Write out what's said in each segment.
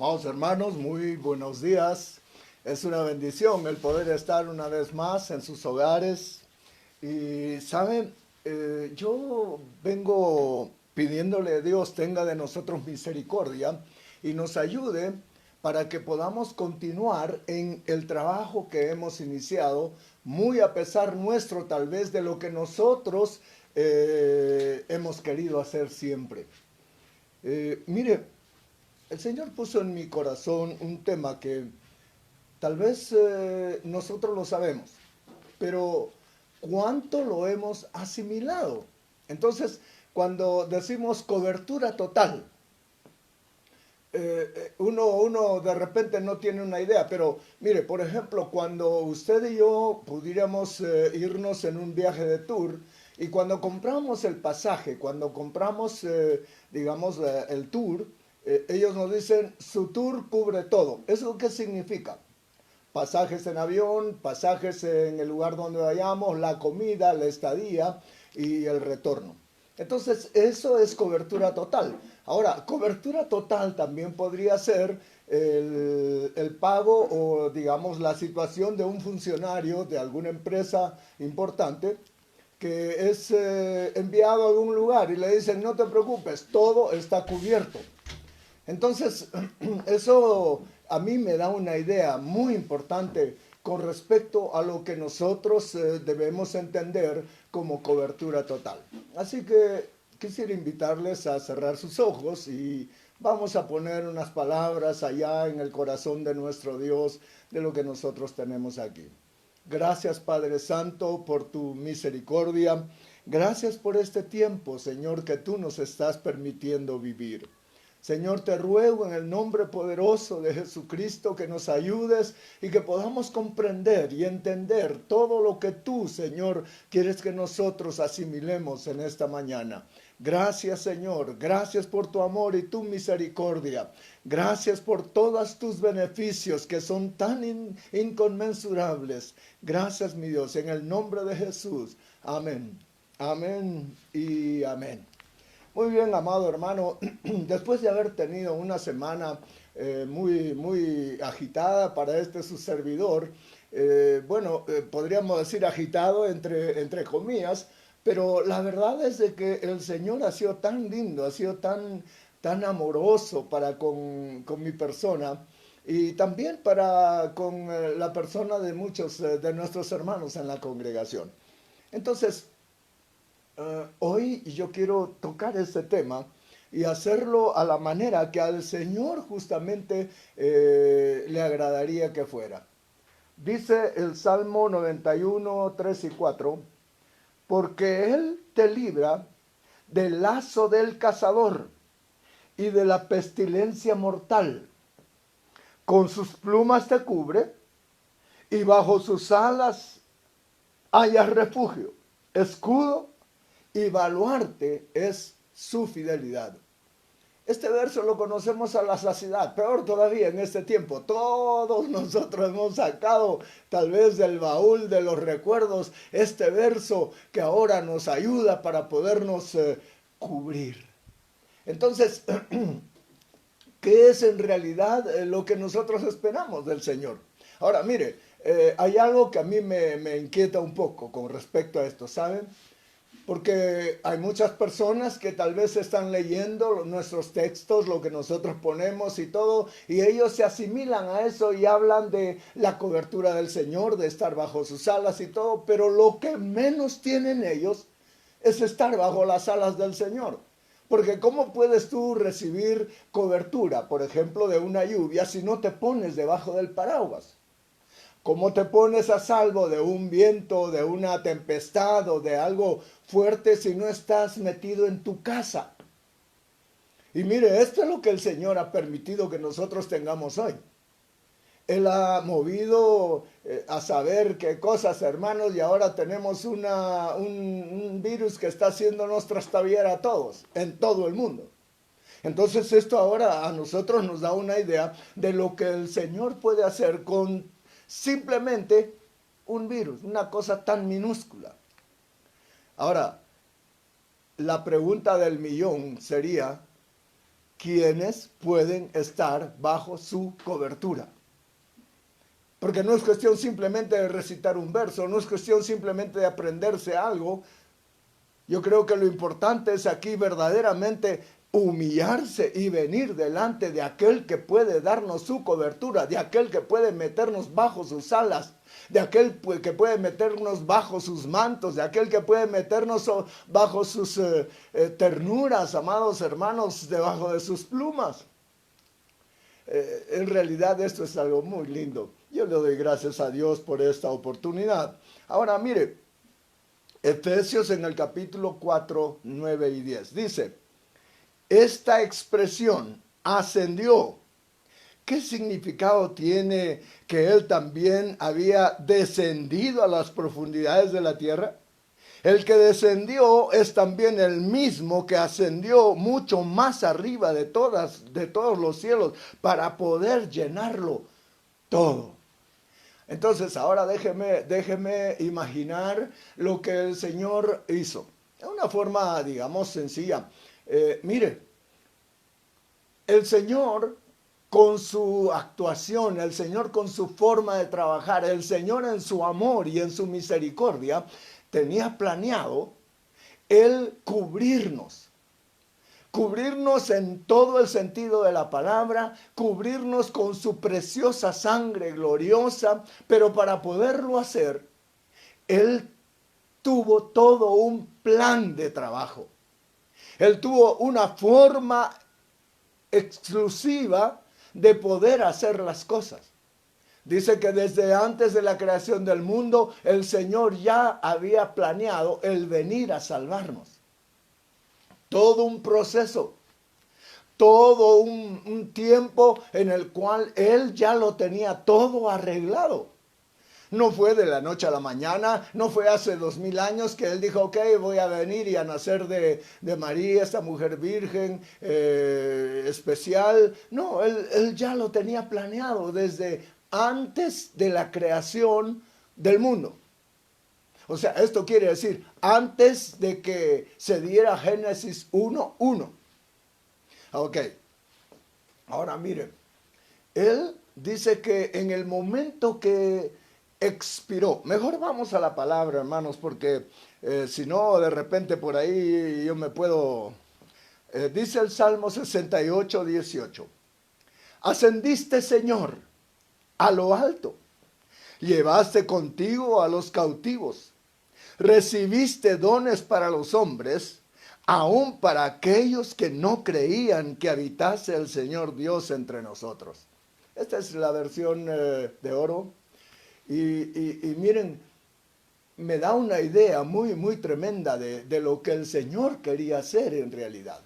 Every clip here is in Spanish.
Amados hermanos, muy buenos días. Es una bendición el poder estar una vez más en sus hogares. Y saben, yo vengo pidiéndole a Dios tenga de nosotros misericordia y nos ayude para que podamos continuar en el trabajo que hemos iniciado, muy a pesar nuestro tal vez de lo que nosotros hemos querido hacer siempre. Mire, el Señor puso en mi corazón un tema que tal vez nosotros lo sabemos, pero ¿cuánto lo hemos asimilado? Entonces, cuando decimos cobertura total, uno de repente no tiene una idea, pero mire, por ejemplo, cuando usted y yo pudiéramos irnos en un viaje de tour y cuando compramos el pasaje, cuando compramos, digamos, el tour, ellos nos dicen, su tour cubre todo. ¿Eso qué significa? Pasajes en avión, pasajes en el lugar donde vayamos, la comida, la estadía y el retorno. Entonces, eso es cobertura total. Ahora, cobertura total también podría ser el pago o, digamos, la situación de un funcionario de alguna empresa importante que es enviado a algún lugar y le dicen, no te preocupes, todo está cubierto. Entonces, eso a mí me da una idea muy importante con respecto a lo que nosotros debemos entender como cobertura total. Así que quisiera invitarles a cerrar sus ojos y vamos a poner unas palabras allá en el corazón de nuestro Dios de lo que nosotros tenemos aquí. Gracias, Padre Santo, por tu misericordia. Gracias por este tiempo, Señor, que tú nos estás permitiendo vivir. Señor, te ruego en el nombre poderoso de Jesucristo que nos ayudes y que podamos comprender y entender todo lo que tú, Señor, quieres que nosotros asimilemos en esta mañana. Gracias, Señor. Gracias por tu amor y tu misericordia. Gracias por todos tus beneficios que son tan inconmensurables. Gracias, mi Dios, en el nombre de Jesús. Amén. Amén y amén. Muy bien, amado hermano, después de haber tenido una semana muy agitada para su servidor, podríamos decir agitado entre comillas, pero la verdad es de que el Señor ha sido tan lindo, ha sido tan amoroso para con mi persona y también para con la persona de muchos de nuestros hermanos en la congregación. Entonces, hoy yo quiero tocar este tema y hacerlo a la manera que al Señor justamente le agradaría que fuera. Dice el Salmo 91, 3 y 4, porque Él te libra del lazo del cazador y de la pestilencia mortal. Con sus plumas te cubre y bajo sus alas hallas refugio, escudo y baluarte es su fidelidad. Este verso lo conocemos a la saciedad, peor todavía en este tiempo. Todos nosotros hemos sacado tal vez del baúl de los recuerdos este verso que ahora nos ayuda para podernos cubrir. Entonces, ¿qué es en realidad lo que nosotros esperamos del Señor? Ahora, mire, hay algo que a mí me inquieta un poco con respecto a esto, ¿saben? Porque hay muchas personas que tal vez están leyendo nuestros textos, lo que nosotros ponemos y todo, y ellos se asimilan a eso y hablan de la cobertura del Señor, de estar bajo sus alas y todo, pero lo que menos tienen ellos es estar bajo las alas del Señor. Porque ¿cómo puedes tú recibir cobertura, por ejemplo, de una lluvia si no te pones debajo del paraguas? ¿Cómo te pones a salvo de un viento, de una tempestad o de algo fuerte si no estás metido en tu casa? Y mire, esto es lo que el Señor ha permitido que nosotros tengamos hoy. Él ha movido a saber qué cosas, hermanos, y ahora tenemos un virus que está haciéndonos trastabillar a todos, en todo el mundo. Entonces esto ahora a nosotros nos da una idea de lo que el Señor puede hacer con simplemente un virus, una cosa tan minúscula. Ahora, la pregunta del millón sería, quienes pueden estar bajo su cobertura. Porque no es cuestión simplemente de recitar un verso, no es cuestión simplemente de aprenderse algo. Yo creo que lo importante es aquí verdaderamente humillarse y venir delante de aquel que puede darnos su cobertura, de aquel que puede meternos bajo sus alas, de aquel que puede meternos bajo sus mantos, de aquel que puede meternos bajo sus ternuras, amados hermanos, debajo de sus plumas. En realidad esto es algo muy lindo. Yo le doy gracias a Dios por esta oportunidad. Ahora mire, Efesios en el capítulo 4, 9 y 10. Dice, esta expresión ascendió. ¿Qué significado tiene que él también había descendido a las profundidades de la tierra? El que descendió es también el mismo que ascendió mucho más arriba de todos los cielos para poder llenarlo todo. Entonces, ahora déjeme imaginar lo que el Señor hizo. De una forma, digamos, sencilla. Mire, el Señor con su actuación, el Señor con su forma de trabajar, el Señor en su amor y en su misericordia, tenía planeado el cubrirnos en todo el sentido de la palabra, cubrirnos con su preciosa sangre gloriosa, pero para poderlo hacer, Él tuvo todo un plan de trabajo. Él tuvo una forma exclusiva de poder hacer las cosas. Dice que desde antes de la creación del mundo, el Señor ya había planeado el venir a salvarnos. Todo un proceso, todo un tiempo en el cual Él ya lo tenía todo arreglado. No fue de la noche a la mañana, no fue hace 2000 años que Él dijo, ok, voy a venir y a nacer de María, esta mujer virgen especial. No, él ya lo tenía planeado desde antes de la creación del mundo. O sea, esto quiere decir, antes de que se diera Génesis 1:1. Ok, ahora miren, Él dice que en el momento que expiró, mejor vamos a la palabra, hermanos, porque si no, de repente por ahí yo me puedo... dice el Salmo 68:18. Ascendiste, Señor, a lo alto, llevaste contigo a los cautivos, recibiste dones para los hombres, aun para aquellos que no creían que habitase el Señor Dios entre nosotros. Esta es la versión de oro. Y miren, me da una idea muy, muy tremenda de lo que el Señor quería hacer en realidad.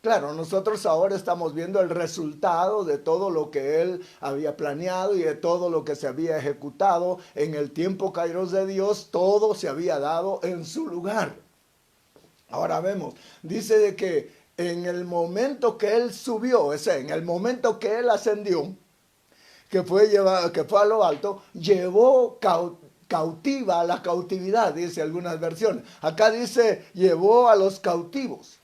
Claro, nosotros ahora estamos viendo el resultado de todo lo que Él había planeado y de todo lo que se había ejecutado en el tiempo kairos de Dios. Todo se había dado en su lugar. Ahora vemos, dice de que en el momento que Él subió, en el momento que Él ascendió, que fue a lo alto, llevó cautiva a la cautividad, dice algunas versiones. Acá dice, llevó a los cautivos.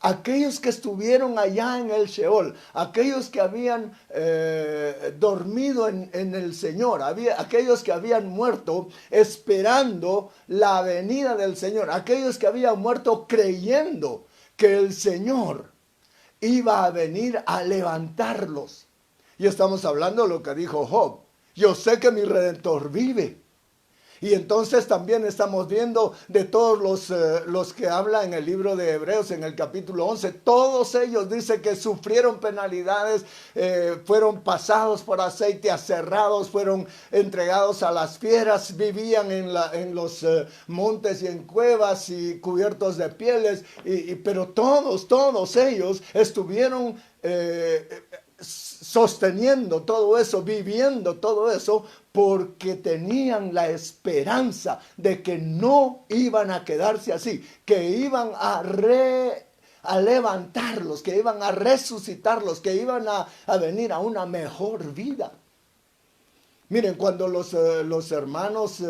Aquellos que estuvieron allá en el Sheol, aquellos que habían dormido en el Señor, aquellos que habían muerto esperando la venida del Señor, aquellos que habían muerto creyendo que el Señor iba a venir a levantarlos. Y estamos hablando de lo que dijo Job. Yo sé que mi Redentor vive. Y entonces también estamos viendo de todos los que habla en el libro de Hebreos, en el capítulo 11, todos ellos dicen que sufrieron penalidades, fueron pasados por aceite, aserrados, fueron entregados a las fieras, vivían en los montes y en cuevas y cubiertos de pieles, pero todos ellos estuvieron sosteniendo todo eso, viviendo todo eso, porque tenían la esperanza de que no iban a quedarse así, que iban a levantarlos, que iban a resucitarlos, que iban a venir a una mejor vida. Miren, cuando los hermanos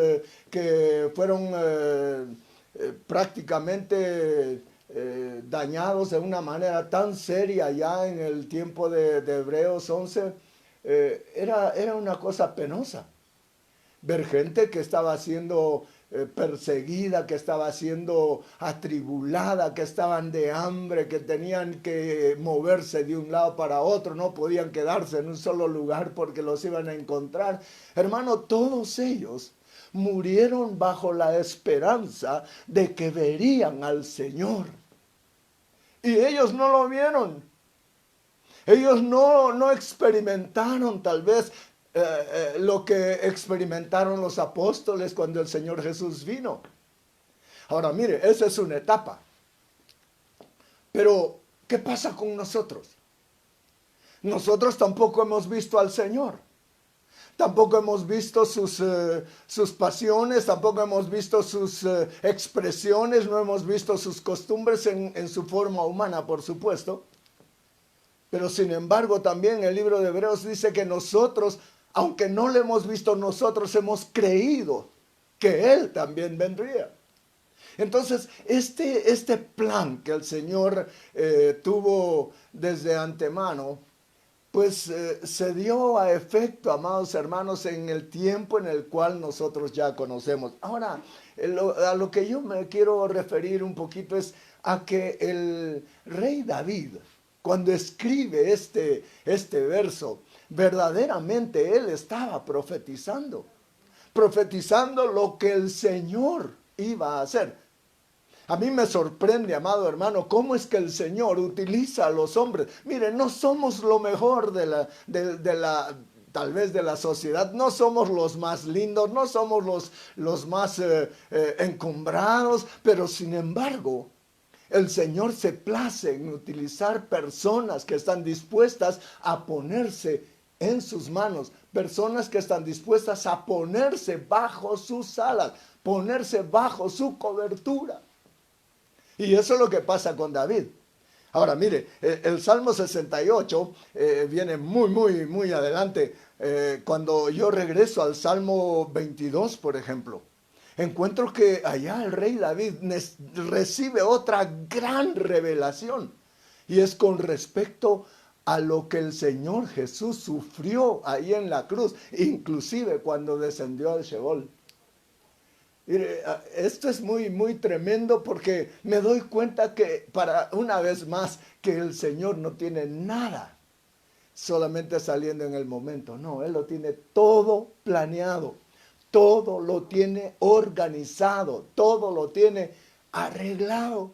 que fueron prácticamente dañados de una manera tan seria ya en el tiempo de Hebreos 11, era una cosa penosa. Ver gente que estaba siendo perseguida, que estaba siendo atribulada, que estaban de hambre, que tenían que moverse de un lado para otro, no podían quedarse en un solo lugar porque los iban a encontrar. Hermano, todos ellos murieron bajo la esperanza de que verían al Señor. Y ellos no lo vieron. Ellos no experimentaron tal vez lo que experimentaron los apóstoles cuando el Señor Jesús vino. Ahora mire, esa es una etapa. Pero, ¿qué pasa con nosotros? Nosotros tampoco hemos visto al Señor. Tampoco hemos visto sus pasiones, tampoco hemos visto sus expresiones, no hemos visto sus costumbres en su forma humana, por supuesto. Pero sin embargo también el libro de Hebreos dice que nosotros, aunque no le hemos visto, nosotros hemos creído que Él también vendría. Entonces, este plan que el Señor tuvo desde antemano, pues se dio a efecto, amados hermanos, en el tiempo en el cual nosotros ya conocemos. Ahora, a lo que yo me quiero referir un poquito es a que el rey David, cuando escribe este verso, verdaderamente él estaba profetizando lo que el Señor iba a hacer. A mí me sorprende, amado hermano, cómo es que el Señor utiliza a los hombres. Mire, no somos lo mejor tal vez de la sociedad, no somos los más lindos, no somos los más encumbrados, pero sin embargo, el Señor se place en utilizar personas que están dispuestas a ponerse en sus manos, personas que están dispuestas a ponerse bajo sus alas, ponerse bajo su cobertura. Y eso es lo que pasa con David. Ahora, mire, el Salmo 68 viene muy adelante. Cuando yo regreso al Salmo 22, por ejemplo, encuentro que allá el rey David recibe otra gran revelación. Y es con respecto a lo que el Señor Jesús sufrió ahí en la cruz, inclusive cuando descendió al Sheol. Mire, esto es muy tremendo porque me doy cuenta que para una vez más que el Señor no tiene nada solamente saliendo en el momento. No, Él lo tiene todo planeado, todo lo tiene organizado, todo lo tiene arreglado.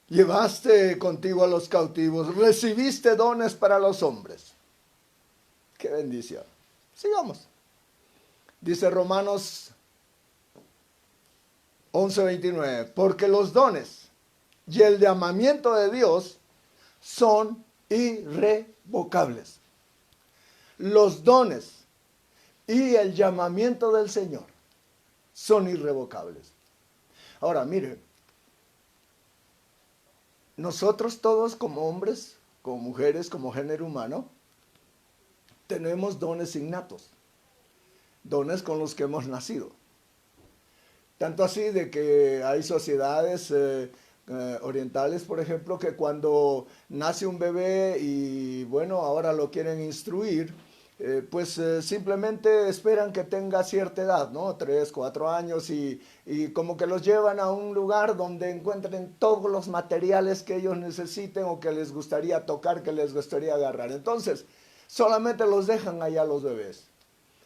Llevaste contigo a los cautivos, recibiste dones para los hombres. Qué bendición. Sigamos. Dice Romanos 11:29, porque los dones y el llamamiento de Dios son irrevocables. Los dones y el llamamiento del Señor son irrevocables. Ahora, mire, nosotros todos como hombres, como mujeres, como género humano, tenemos dones innatos, dones con los que hemos nacido. Tanto así de que hay sociedades orientales, por ejemplo, que cuando nace un bebé y bueno, ahora lo quieren instruir, simplemente esperan que tenga cierta edad, ¿no? 3, 4 años y como que los llevan a un lugar donde encuentren todos los materiales que ellos necesiten o que les gustaría tocar, que les gustaría agarrar. Entonces, solamente los dejan allá los bebés.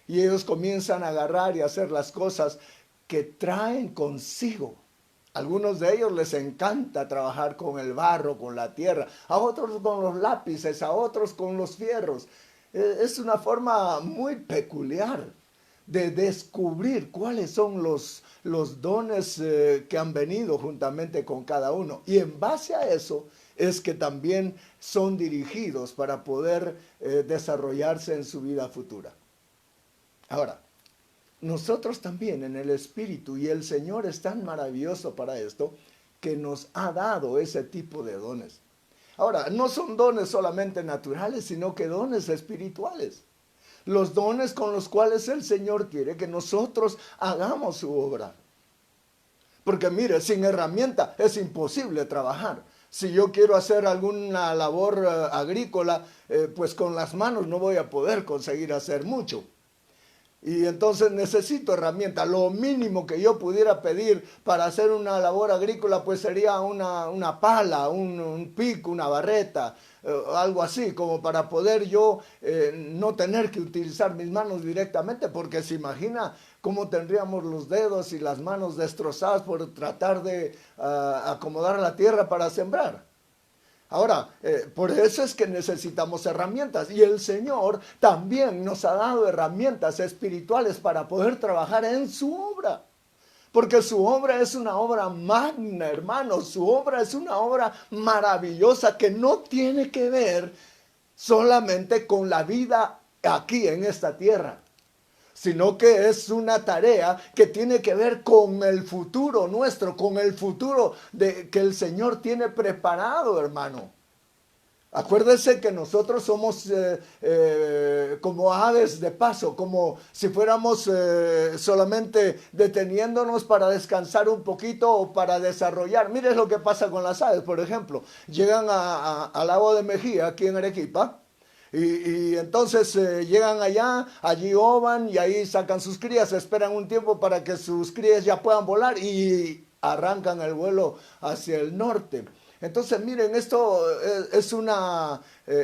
Y ellos comienzan a agarrar y a hacer las cosas que traen consigo. Algunos de ellos les encanta trabajar con el barro, con la tierra, a otros con los lápices, a otros con los fierros. Es una forma muy peculiar de descubrir cuáles son los dones que han venido juntamente con cada uno. Y en base a eso es que también son dirigidos para poder desarrollarse en su vida futura. Ahora, nosotros también en el Espíritu, y el Señor es tan maravilloso para esto, que nos ha dado ese tipo de dones. Ahora, no son dones solamente naturales, sino que dones espirituales. Los dones con los cuales el Señor quiere que nosotros hagamos su obra. Porque mire, sin herramienta es imposible trabajar. Si yo quiero hacer alguna labor agrícola, pues con las manos no voy a poder conseguir hacer mucho. Y entonces necesito herramientas. Lo mínimo que yo pudiera pedir para hacer una labor agrícola pues sería una pala, un pico, una barreta, algo así, como para poder yo no tener que utilizar mis manos directamente, porque se imagina cómo tendríamos los dedos y las manos destrozadas por tratar de acomodar la tierra para sembrar. Ahora, por eso es que necesitamos herramientas y el Señor también nos ha dado herramientas espirituales para poder trabajar en su obra. Porque su obra es una obra magna, hermano, su obra es una obra maravillosa que no tiene que ver solamente con la vida aquí en esta tierra, sino que es una tarea que tiene que ver con el futuro nuestro, con el futuro que el Señor tiene preparado, hermano. Acuérdese que nosotros somos como aves de paso, como si fuéramos solamente deteniéndonos para descansar un poquito o para desarrollar. Mire lo que pasa con las aves, por ejemplo. Llegan al lago de Mejía, aquí en Arequipa, y entonces llegan allá, allí ovan y ahí sacan sus crías, esperan un tiempo para que sus crías ya puedan volar y arrancan el vuelo hacia el norte. Entonces, miren, esto es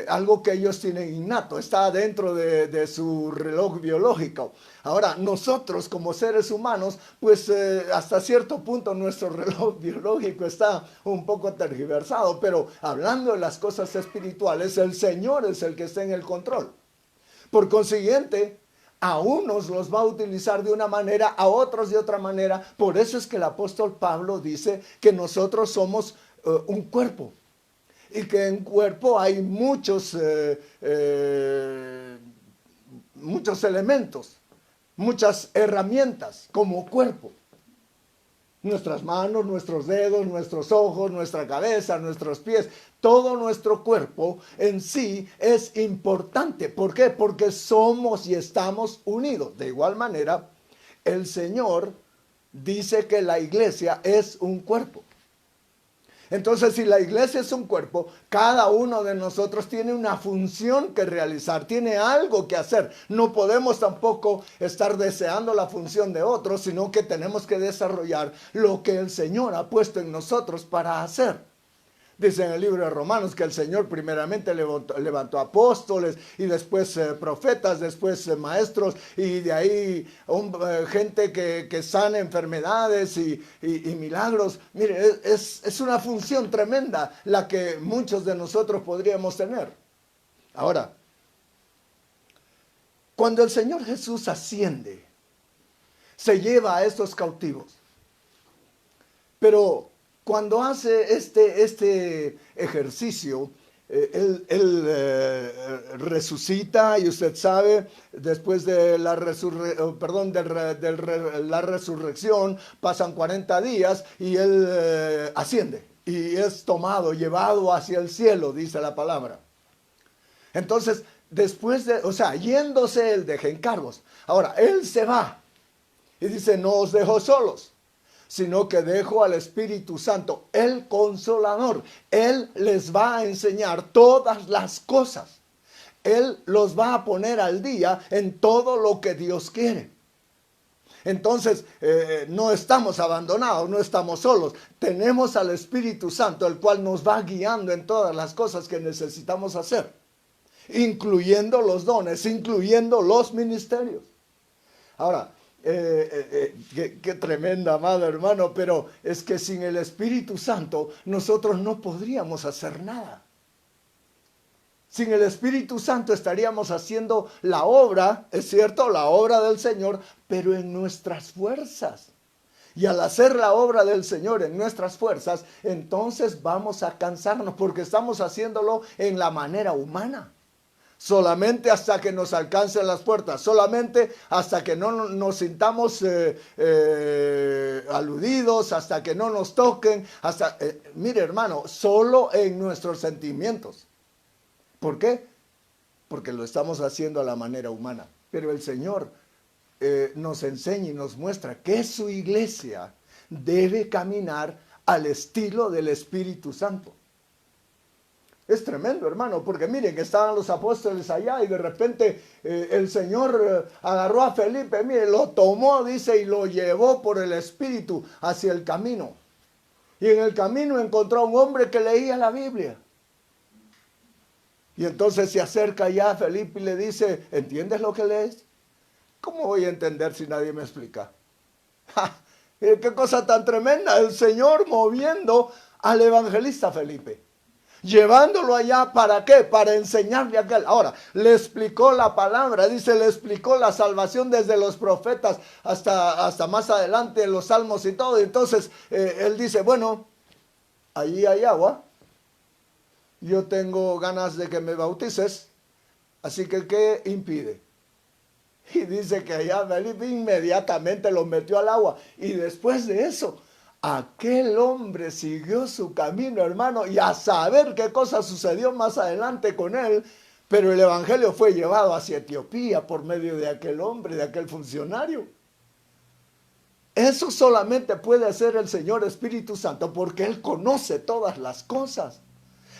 algo que ellos tienen innato, está dentro de su reloj biológico. Ahora, nosotros como seres humanos, pues hasta cierto punto nuestro reloj biológico está un poco tergiversado, pero hablando de las cosas espirituales, el Señor es el que está en el control. Por consiguiente, a unos los va a utilizar de una manera, a otros de otra manera. Por eso es que el apóstol Pablo dice que nosotros somos un cuerpo y que en cuerpo hay muchos elementos, muchas herramientas como cuerpo. Nuestras manos, nuestros dedos, nuestros ojos, nuestra cabeza, nuestros pies, todo nuestro cuerpo en sí es importante. ¿Por qué? Porque somos y estamos unidos. De igual manera, el Señor dice que la iglesia es un cuerpo. Entonces, si la iglesia es un cuerpo, cada uno de nosotros tiene una función que realizar, tiene algo que hacer. No podemos tampoco estar deseando la función de otros, sino que tenemos que desarrollar lo que el Señor ha puesto en nosotros para hacer. Dice en el libro de Romanos que el Señor primeramente levantó apóstoles y después profetas, después maestros y de ahí gente que sana enfermedades y milagros. Mire, es una función tremenda la que muchos de nosotros podríamos tener. Ahora, cuando el Señor Jesús asciende, se lleva a estos cautivos, pero cuando hace este ejercicio, él resucita y usted sabe, después de la resurrección, pasan 40 días y él asciende y es tomado, llevado hacia el cielo, dice la palabra. Entonces, yéndose él deja encargos. Ahora, él se va y dice, no os dejo solos, sino que dejo al Espíritu Santo, el Consolador. Él les va a enseñar todas las cosas. Él los va a poner al día en todo lo que Dios quiere. Entonces, no estamos abandonados, no estamos solos. Tenemos al Espíritu Santo, el cual nos va guiando en todas las cosas que necesitamos hacer, incluyendo los dones, incluyendo los ministerios. Ahora, qué tremenda, amado hermano, pero es que sin el Espíritu Santo nosotros no podríamos hacer nada. Sin el Espíritu Santo estaríamos haciendo la obra, es cierto, la obra del Señor, pero en nuestras fuerzas. Y al hacer la obra del Señor en nuestras fuerzas, entonces vamos a cansarnos porque estamos haciéndolo en la manera humana. Solamente hasta que nos alcancen las puertas, solamente hasta que no nos sintamos aludidos, hasta que no nos toquen, mire hermano, solo en nuestros sentimientos. ¿Por qué? Porque lo estamos haciendo a la manera humana. Pero el Señor nos enseña y nos muestra que su iglesia debe caminar al estilo del Espíritu Santo. Es tremendo, hermano, porque miren que estaban los apóstoles allá y de repente el Señor agarró a Felipe, mire, lo tomó, dice, y lo llevó por el Espíritu hacia el camino. Y en el camino encontró a un hombre que leía la Biblia. Y entonces se acerca ya a Felipe y le dice, ¿entiendes lo que lees? ¿Cómo voy a entender si nadie me explica? ¡Ja! ¡Qué cosa tan tremenda! El Señor moviendo al evangelista Felipe. Llevándolo allá, ¿para qué? Para enseñarle a aquel. Ahora, le explicó la palabra, dice, le explicó la salvación desde los profetas hasta más adelante, los salmos y todo. Entonces, él dice, bueno, allí hay agua, yo tengo ganas de que me bautices, así que ¿qué impide? Y dice que allá Felipe inmediatamente lo metió al agua. Y después de eso, aquel hombre siguió su camino, hermano, y a saber qué cosa sucedió más adelante con él, pero el evangelio fue llevado hacia Etiopía por medio de aquel hombre, de aquel funcionario. Eso solamente puede hacer el Señor Espíritu Santo porque Él conoce todas las cosas.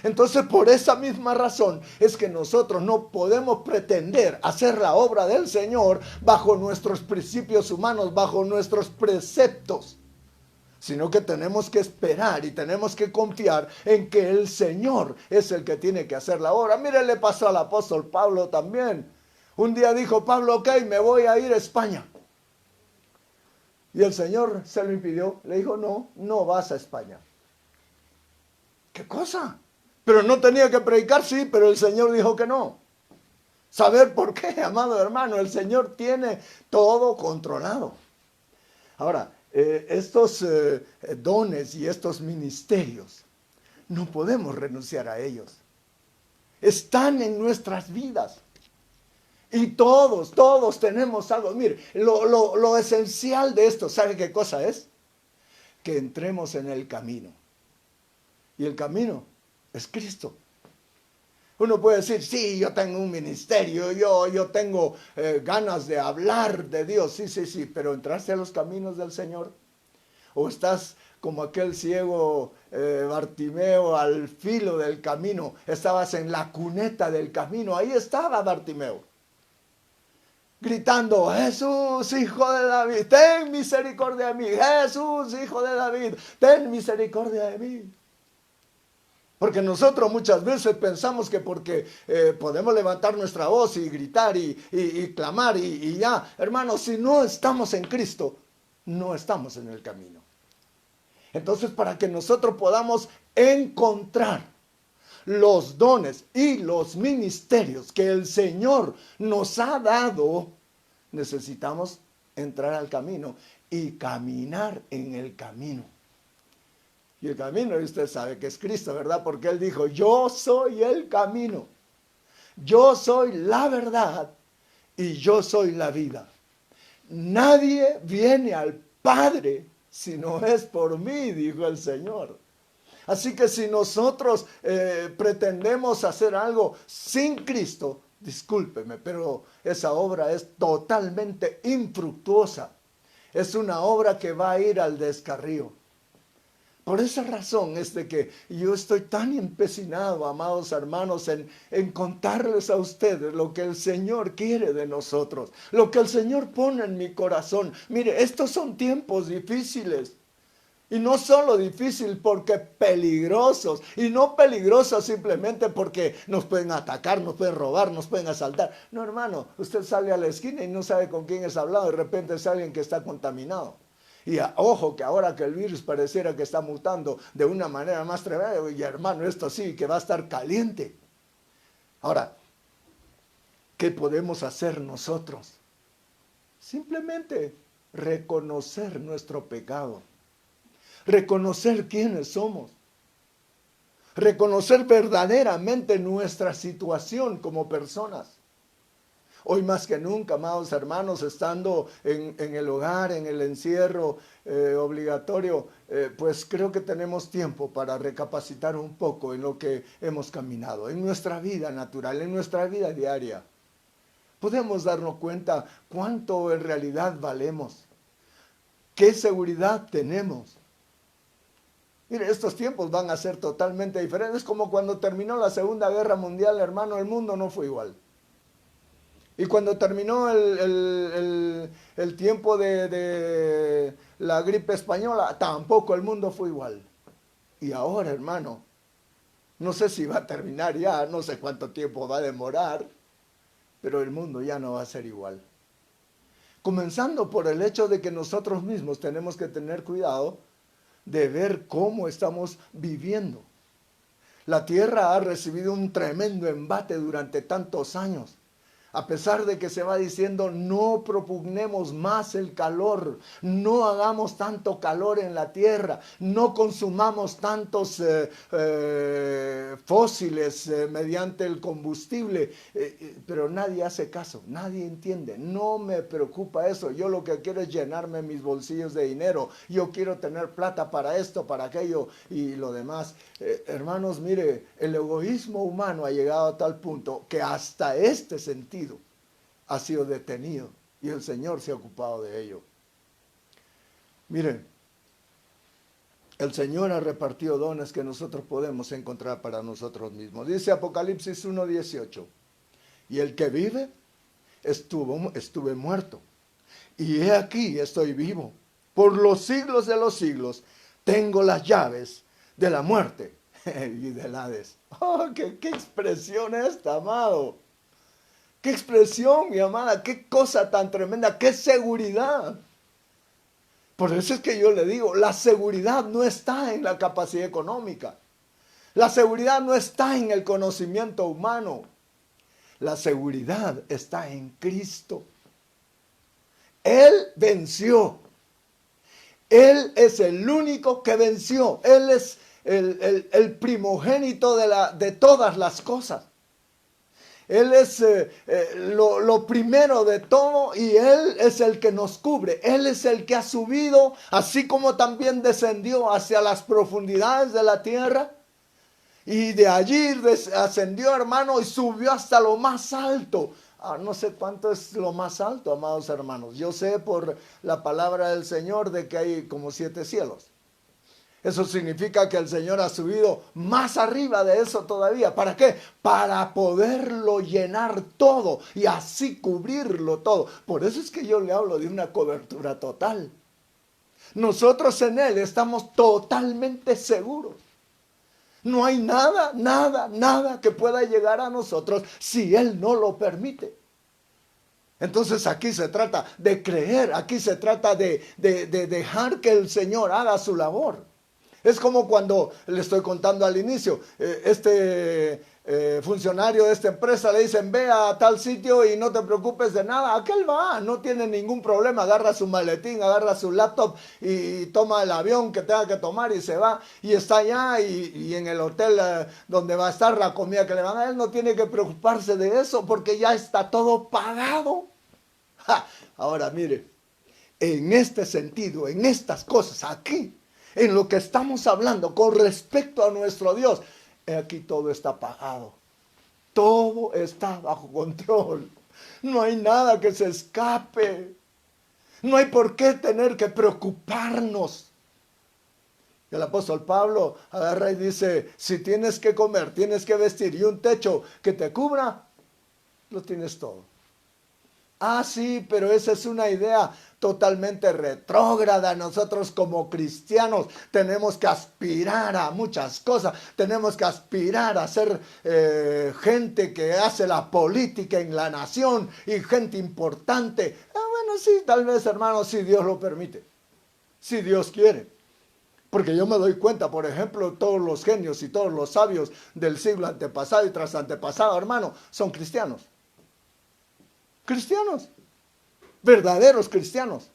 Entonces, por esa misma razón es que nosotros no podemos pretender hacer la obra del Señor bajo nuestros principios humanos, bajo nuestros preceptos, sino que tenemos que esperar y tenemos que confiar en que el Señor es el que tiene que hacer la obra. Mire, le pasó al apóstol Pablo también. Un día dijo Pablo, ok, me voy a ir a España. Y el Señor se lo impidió. Le dijo, no, no vas a España. ¿Qué cosa? Pero no tenía que predicar, sí, pero el Señor dijo que no. ¿Saber por qué, amado hermano? El Señor tiene todo controlado. Ahora, estos dones y estos ministerios, no podemos renunciar a ellos. Están en nuestras vidas. Y todos tenemos algo. Mire, lo esencial de esto, ¿sabe qué cosa es? Que entremos en el camino. Y el camino es Cristo. Uno puede decir, sí, yo tengo un ministerio, yo tengo ganas de hablar de Dios. Sí, pero ¿entraste a los caminos del Señor? ¿O estás como aquel ciego Bartimeo al filo del camino? Estabas en la cuneta del camino, ahí estaba Bartimeo, gritando, Jesús, hijo de David, ten misericordia de mí. Jesús, hijo de David, ten misericordia de mí. Porque nosotros muchas veces pensamos que porque podemos levantar nuestra voz y gritar y clamar y ya. Hermanos, si no estamos en Cristo, no estamos en el camino. Entonces, para que nosotros podamos encontrar los dones y los ministerios que el Señor nos ha dado, necesitamos entrar al camino y caminar en el camino. Y el camino, y usted sabe que es Cristo, ¿verdad? Porque Él dijo, yo soy el camino, yo soy la verdad y yo soy la vida. Nadie viene al Padre si no es por mí, dijo el Señor. Así que si nosotros pretendemos hacer algo sin Cristo, discúlpeme, pero esa obra es totalmente infructuosa. Es una obra que va a ir al descarrío. Por esa razón es de que yo estoy tan empecinado, amados hermanos, en contarles a ustedes lo que el Señor quiere de nosotros, lo que el Señor pone en mi corazón. Mire, estos son tiempos difíciles. Y no solo difícil porque peligrosos, y no peligrosos simplemente porque nos pueden atacar, nos pueden robar, nos pueden asaltar. No, hermano, usted sale a la esquina y no sabe con quién es hablado, de repente es alguien que está contaminado. Y ojo que ahora que el virus pareciera que está mutando de una manera más tremenda, y hermano, esto sí, que va a estar caliente. Ahora, ¿qué podemos hacer nosotros? Simplemente reconocer nuestro pecado. Reconocer quiénes somos, reconocer verdaderamente nuestra situación como personas. Hoy más que nunca, amados hermanos, estando en el hogar, en el encierro obligatorio, pues creo que tenemos tiempo para recapacitar un poco en lo que hemos caminado, en nuestra vida natural, en nuestra vida diaria. Podemos darnos cuenta cuánto en realidad valemos. ¿Qué seguridad tenemos? Mire, estos tiempos van a ser totalmente diferentes. Como cuando terminó la Segunda Guerra Mundial, hermano, el mundo no fue igual. Y cuando terminó el tiempo de la gripe española, tampoco el mundo fue igual. Y ahora, hermano, no sé si va a terminar ya, no sé cuánto tiempo va a demorar, pero el mundo ya no va a ser igual. Comenzando por el hecho de que nosotros mismos tenemos que tener cuidado de ver cómo estamos viviendo. La tierra ha recibido un tremendo embate durante tantos años. A pesar de que se va diciendo, no propugnemos más el calor, no hagamos tanto calor en la tierra, no consumamos tantos fósiles mediante el combustible, pero nadie hace caso, nadie entiende, no me preocupa eso, yo lo que quiero es llenarme mis bolsillos de dinero, yo quiero tener plata para esto, para aquello y lo demás. Hermanos, mire, el egoísmo humano ha llegado a tal punto que hasta este sentido ha sido detenido y el Señor se ha ocupado de ello. Miren, el Señor ha repartido dones que nosotros podemos encontrar para nosotros mismos. Dice Apocalipsis 1:18, y el que vive, estuve muerto, y he aquí estoy vivo. Por los siglos de los siglos tengo las llaves de la muerte y del Hades. ¡Oh, qué expresión esta, amado! ¡Qué expresión, mi amada! ¡Qué cosa tan tremenda! ¡Qué seguridad! Por eso es que yo le digo, la seguridad no está en la capacidad económica. La seguridad no está en el conocimiento humano. La seguridad está en Cristo. Él venció. Él es el único que venció. Él es el primogénito de todas las cosas. Él es lo primero de todo y Él es el que nos cubre. Él es el que ha subido, así como también descendió hacia las profundidades de la tierra. Y de allí ascendió, hermano, y subió hasta lo más alto. No sé cuánto es lo más alto, amados hermanos. Yo sé por la palabra del Señor de que hay como 7 cielos. Eso significa que el Señor ha subido más arriba de eso todavía. ¿Para qué? Para poderlo llenar todo y así cubrirlo todo. Por eso es que yo le hablo de una cobertura total. Nosotros en Él estamos totalmente seguros. No hay nada que pueda llegar a nosotros si Él no lo permite. Entonces aquí se trata de creer, aquí se trata de dejar que el Señor haga su labor. Es como cuando le estoy contando al inicio, funcionario de esta empresa le dicen, ve a tal sitio y no te preocupes de nada. Aquel va, no tiene ningún problema, agarra su maletín, agarra su laptop y toma el avión que tenga que tomar y se va. Y está allá y en el hotel donde va a estar la comida que le van a dar, él no tiene que preocuparse de eso porque ya está todo pagado. Ahora mire, en este sentido, en estas cosas, aquí, en lo que estamos hablando con respecto a nuestro Dios, aquí todo está pagado. Todo está bajo control. No hay nada que se escape. No hay por qué tener que preocuparnos. El apóstol Pablo agarra y dice, si tienes que comer, tienes que vestir y un techo que te cubra, lo tienes todo. Sí, pero esa es una idea totalmente retrógrada. Nosotros como cristianos tenemos que aspirar a muchas cosas. Tenemos que aspirar a ser gente que hace la política en la nación y gente importante. Bueno, sí, tal vez, hermano, si Dios lo permite. Si Dios quiere. Porque yo me doy cuenta, por ejemplo, todos los genios y todos los sabios del siglo antepasado y tras antepasado, hermano, son cristianos. Cristianos, verdaderos cristianos.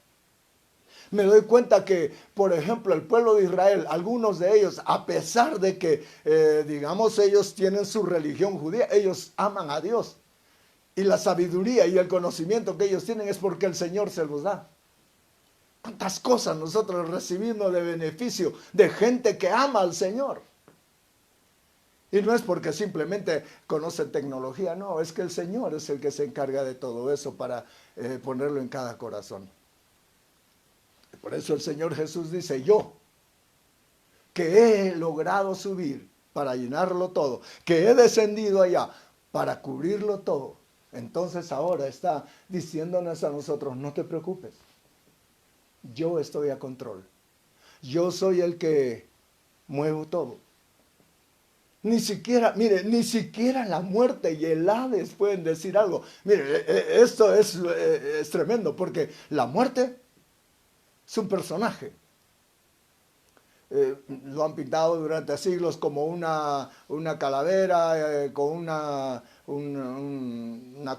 Me doy cuenta que, por ejemplo, el pueblo de Israel, algunos de ellos, a pesar de que, digamos, ellos tienen su religión judía, ellos aman a Dios. Y la sabiduría y el conocimiento que ellos tienen es porque el Señor se los da. ¿Cuántas cosas nosotros recibimos de beneficio de gente que ama al Señor? Y no es porque simplemente conocen tecnología, no, es que el Señor es el que se encarga de todo eso para ponerlo en cada corazón. Por eso el Señor Jesús dice, yo, que he logrado subir para llenarlo todo, que he descendido allá para cubrirlo todo, entonces ahora está diciéndonos a nosotros, no te preocupes, yo estoy a control, yo soy el que muevo todo. Ni siquiera, mire, ni siquiera la muerte y el Hades pueden decir algo. Mire, esto es tremendo, porque la muerte es un personaje. Lo han pintado durante siglos como una calavera con una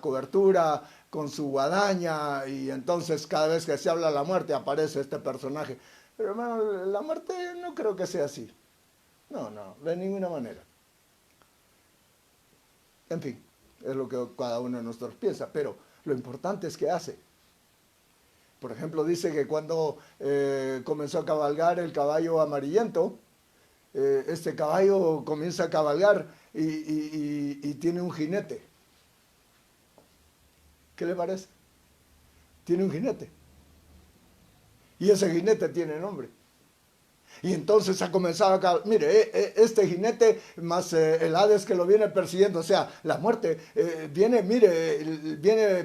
cobertura, con su guadaña, y entonces cada vez que se habla de la muerte aparece este personaje. Pero hermano, la muerte no creo que sea así. No, de ninguna manera. En fin, es lo que cada uno de nosotros piensa, pero lo importante es que hace. Por ejemplo, dice que cuando comenzó a cabalgar el caballo amarillento, este caballo comienza a cabalgar y tiene un jinete. ¿Qué le parece? Tiene un jinete. Y ese jinete tiene nombre. Y entonces ha comenzado a... Mire, este jinete más el Hades que lo viene persiguiendo, o sea, la muerte viene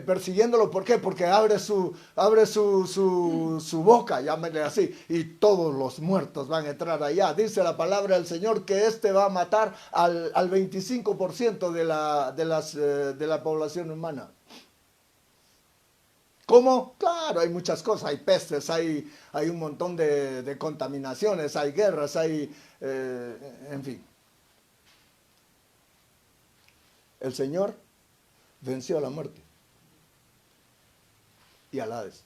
persiguiéndolo. ¿Por qué? Porque abre su boca, llámele así, y todos los muertos van a entrar allá. Dice la palabra del Señor que este va a matar al 25% de la población humana. ¿Cómo? Claro, hay muchas cosas, hay pestes, hay un montón de contaminaciones, hay guerras, en fin. El Señor venció a la muerte y al Hades.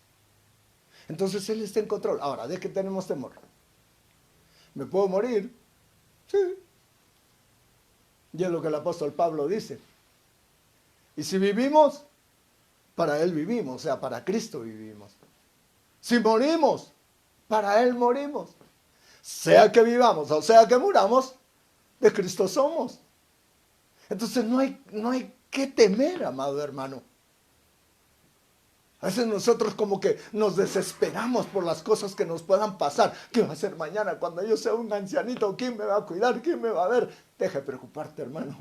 Entonces Él está en control. Ahora, ¿de qué tenemos temor? ¿Me puedo morir? Sí. Y es lo que el apóstol Pablo dice. ¿Y si vivimos? Para Él vivimos, o sea, para Cristo vivimos. Si morimos, para Él morimos. Sea que vivamos o sea que muramos, de Cristo somos. Entonces no hay que temer, amado hermano. A veces nosotros como que nos desesperamos por las cosas que nos puedan pasar. ¿Qué va a hacer mañana cuando yo sea un ancianito? ¿Quién me va a cuidar? ¿Quién me va a ver? Deja de preocuparte, hermano.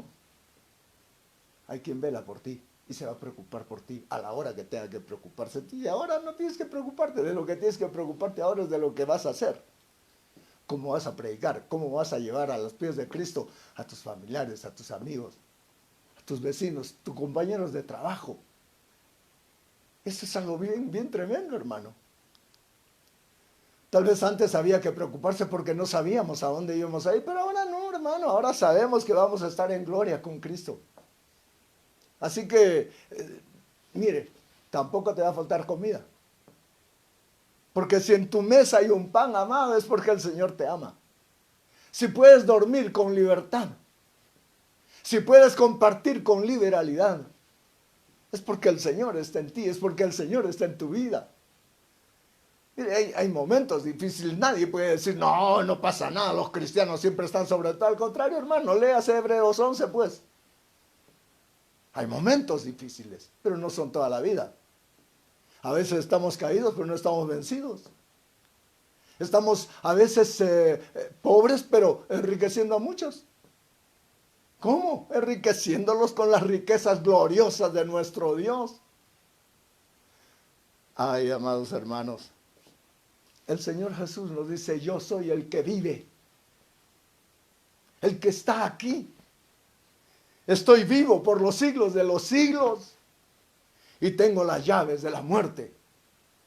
Hay quien vela por ti. Y se va a preocupar por ti a la hora que tenga que preocuparse. Y ahora no tienes que preocuparte, de lo que tienes que preocuparte ahora es de lo que vas a hacer. Cómo vas a predicar, cómo vas a llevar a los pies de Cristo a tus familiares, a tus amigos, a tus vecinos, tus compañeros de trabajo. Eso es algo bien tremendo, hermano. Tal vez antes había que preocuparse porque no sabíamos a dónde íbamos a ir, pero ahora no, hermano, ahora sabemos que vamos a estar en gloria con Cristo. Así que, mire, tampoco te va a faltar comida. Porque si en tu mesa hay un pan, amado, es porque el Señor te ama. Si puedes dormir con libertad, si puedes compartir con liberalidad, es porque el Señor está en ti, es porque el Señor está en tu vida. Mire, hay momentos difíciles, nadie puede decir, no pasa nada, los cristianos siempre están sobre todo. Al contrario, hermano, léase Hebreos 11, pues. Hay momentos difíciles, pero no son toda la vida. A veces estamos caídos, pero no estamos vencidos. Estamos a veces pobres, pero enriqueciendo a muchos. ¿Cómo? Enriqueciéndolos con las riquezas gloriosas de nuestro Dios. Ay, amados hermanos, el Señor Jesús nos dice, yo soy el que vive, el que está aquí. Estoy vivo por los siglos de los siglos y tengo las llaves de la muerte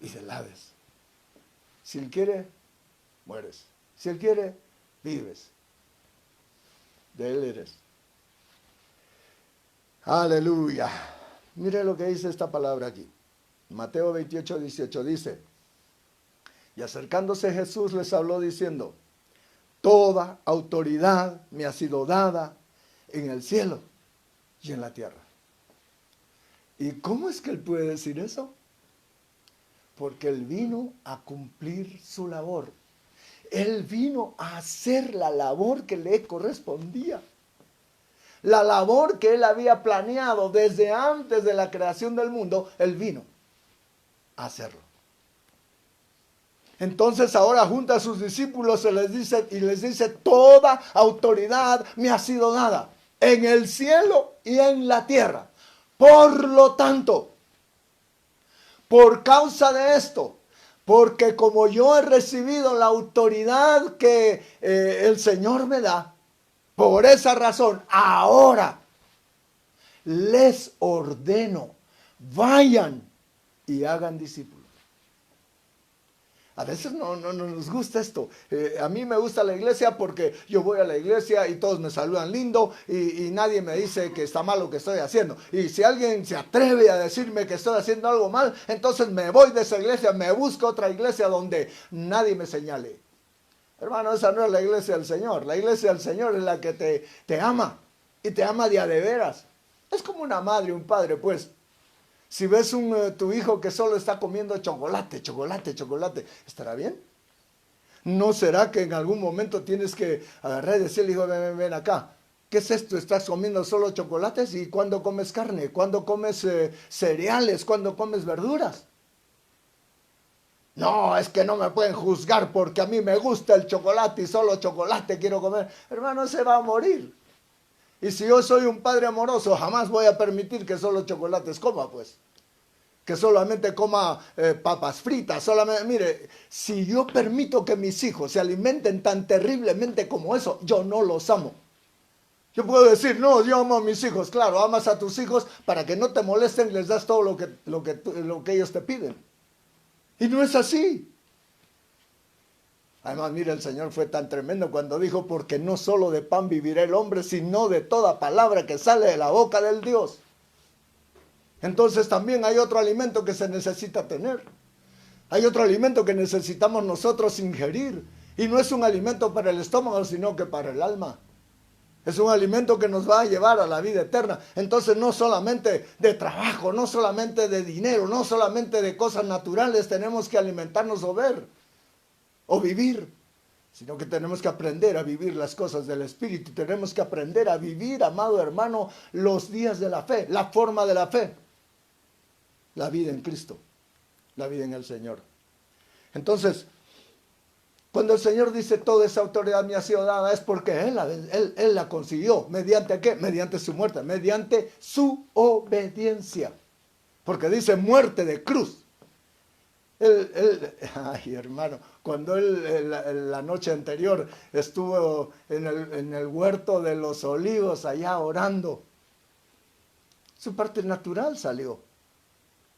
y del Hades. Si Él quiere, mueres. Si Él quiere, vives. De Él eres. Aleluya. Mire lo que dice esta palabra aquí. Mateo 28, 18 dice, y acercándose Jesús les habló diciendo, toda autoridad me ha sido dada en el cielo y en la tierra. ¿Y cómo es que Él puede decir eso? Porque Él vino a cumplir su labor. Él vino a hacer la labor que le correspondía. La labor que Él había planeado desde antes de la creación del mundo, Él vino a hacerlo. Entonces ahora junta a sus discípulos y les dice, toda autoridad me ha sido dada en el cielo y en la tierra. Por lo tanto, por causa de esto, porque como yo he recibido la autoridad que el Señor me da, por esa razón, ahora les ordeno, vayan y hagan discípulos. A veces no nos gusta esto. A mí me gusta la iglesia porque yo voy a la iglesia y todos me saludan lindo y nadie me dice que está mal lo que estoy haciendo. Y si alguien se atreve a decirme que estoy haciendo algo mal, entonces me voy de esa iglesia, me busco otra iglesia donde nadie me señale. Hermano, esa no es la iglesia del Señor. La iglesia del Señor es la que te ama y te ama de a de veras. Es como una madre, un padre, pues. Si ves tu hijo que solo está comiendo chocolate, ¿estará bien? ¿No será que en algún momento tienes que agarrar y decirle, hijo, ven acá? ¿Qué es esto? ¿Estás comiendo solo chocolates? ¿Y cuándo comes carne? ¿Cuándo comes cereales? ¿Cuándo comes verduras? No, es que no me pueden juzgar porque a mí me gusta el chocolate y solo chocolate quiero comer. Hermano, se va a morir. Y si yo soy un padre amoroso, jamás voy a permitir que solo chocolates coma, pues. Que solamente coma papas fritas. Solamente, mire, si yo permito que mis hijos se alimenten tan terriblemente como eso, yo no los amo. Yo puedo decir, no, yo amo a mis hijos. Claro, amas a tus hijos para que no te molesten, les das todo lo que ellos te piden. Y no es así. Además, mire, el Señor fue tan tremendo cuando dijo, porque no solo de pan vivirá el hombre, sino de toda palabra que sale de la boca del Dios. Entonces también hay otro alimento que se necesita tener. Hay otro alimento que necesitamos nosotros ingerir. Y no es un alimento para el estómago, sino que para el alma. Es un alimento que nos va a llevar a la vida eterna. Entonces no solamente de trabajo, no solamente de dinero, no solamente de cosas naturales tenemos que alimentarnos o ver o vivir, sino que tenemos que aprender a vivir las cosas del Espíritu. Tenemos que aprender a vivir, amado hermano, los días de la fe, la forma de la fe, la vida en Cristo, la vida en el Señor. Entonces, cuando el Señor dice toda esa autoridad me ha sido dada, es porque Él la consiguió. ¿Mediante qué? Mediante su muerte, mediante su obediencia. Porque dice muerte de cruz. Ay, hermano, cuando él la noche anterior estuvo en el huerto de los olivos allá orando, su parte natural salió.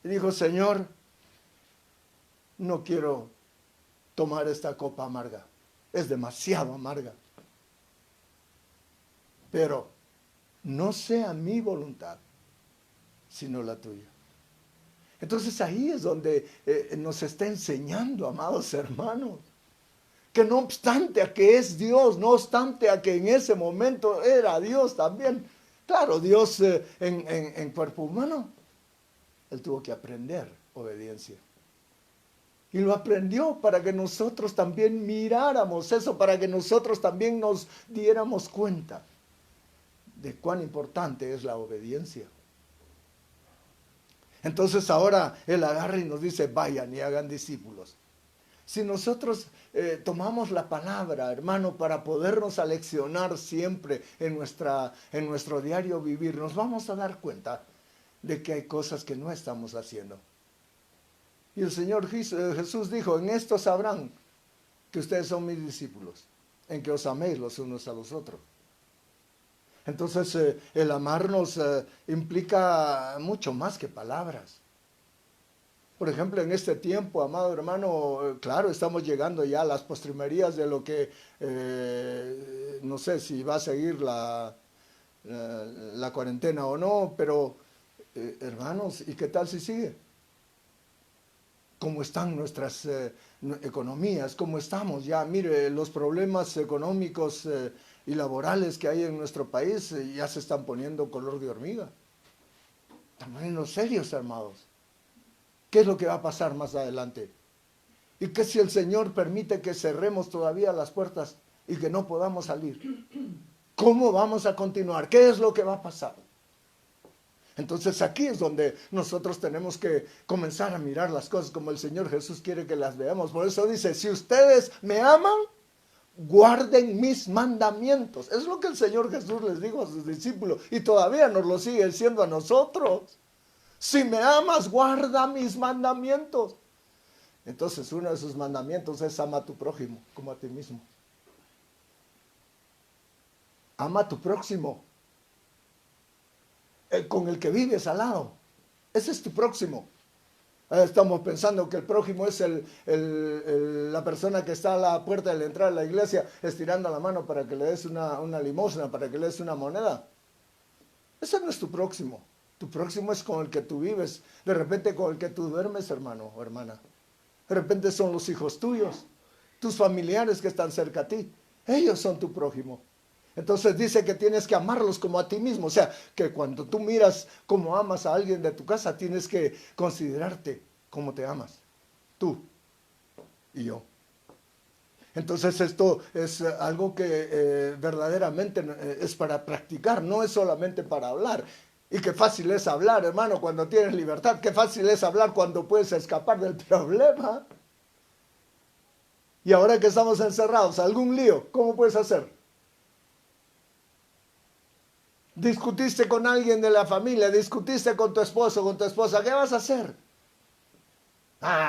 Y dijo, Señor, no quiero tomar esta copa amarga. Es demasiado amarga. Pero no sea mi voluntad, sino la tuya. Entonces ahí es donde nos está enseñando, amados hermanos, que no obstante a que es Dios, no obstante a que en ese momento era Dios también, claro, Dios en cuerpo humano, Él tuvo que aprender obediencia. Y lo aprendió para que nosotros también miráramos eso, para que nosotros también nos diéramos cuenta de cuán importante es la obediencia. Entonces ahora Él agarra y nos dice, vayan y hagan discípulos. Si nosotros tomamos la palabra, hermano, para podernos aleccionar siempre en nuestro diario vivir, nos vamos a dar cuenta de que hay cosas que no estamos haciendo. Y el Señor Jesús dijo, en esto sabrán que ustedes son mis discípulos, en que os améis los unos a los otros. Entonces el amarnos implica mucho más que palabras. Por ejemplo, en este tiempo, amado hermano, claro, estamos llegando ya a las postrimerías de lo que, no sé si va a seguir la cuarentena o no, pero hermanos, ¿y qué tal si sigue? ¿Cómo están nuestras economías? ¿Cómo estamos ya? Mire, los problemas económicos y laborales que hay en nuestro país ya se están poniendo color de hormiga. Están poniendo serios, hermanos. ¿Qué es lo que va a pasar más adelante? ¿Y qué si el Señor permite que cerremos todavía las puertas y que no podamos salir? ¿Cómo vamos a continuar? ¿Qué es lo que va a pasar? Entonces aquí es donde nosotros tenemos que comenzar a mirar las cosas como el Señor Jesús quiere que las veamos. Por eso dice, si ustedes me aman, guarden mis mandamientos. Es lo que el Señor Jesús les dijo a sus discípulos y todavía nos lo sigue diciendo a nosotros. Si me amas, guarda mis mandamientos. Entonces uno de sus mandamientos es ama a tu prójimo como a ti mismo. Ama a tu próximo, con el que vives al lado. Ese es tu próximo. Estamos pensando que el prójimo es la persona que está a la puerta de la entrada de la iglesia estirando la mano para que le des una limosna, para que le des una moneda. Ese no es tu próximo. Tu próximo es con el que tú vives, de repente con el que tú duermes, hermano o hermana. De repente son los hijos tuyos, tus familiares que están cerca a ti. Ellos son tu prójimo. Entonces dice que tienes que amarlos como a ti mismo. O sea, que cuando tú miras cómo amas a alguien de tu casa, tienes que considerarte cómo te amas. Tú y yo. Entonces esto es algo que verdaderamente es para practicar, no es solamente para hablar. Y qué fácil es hablar, hermano, cuando tienes libertad. Qué fácil es hablar cuando puedes escapar del problema. Y ahora que estamos encerrados, algún lío, ¿cómo puedes hacer? Discutiste con alguien de la familia, discutiste con tu esposo, con tu esposa, ¿qué vas a hacer?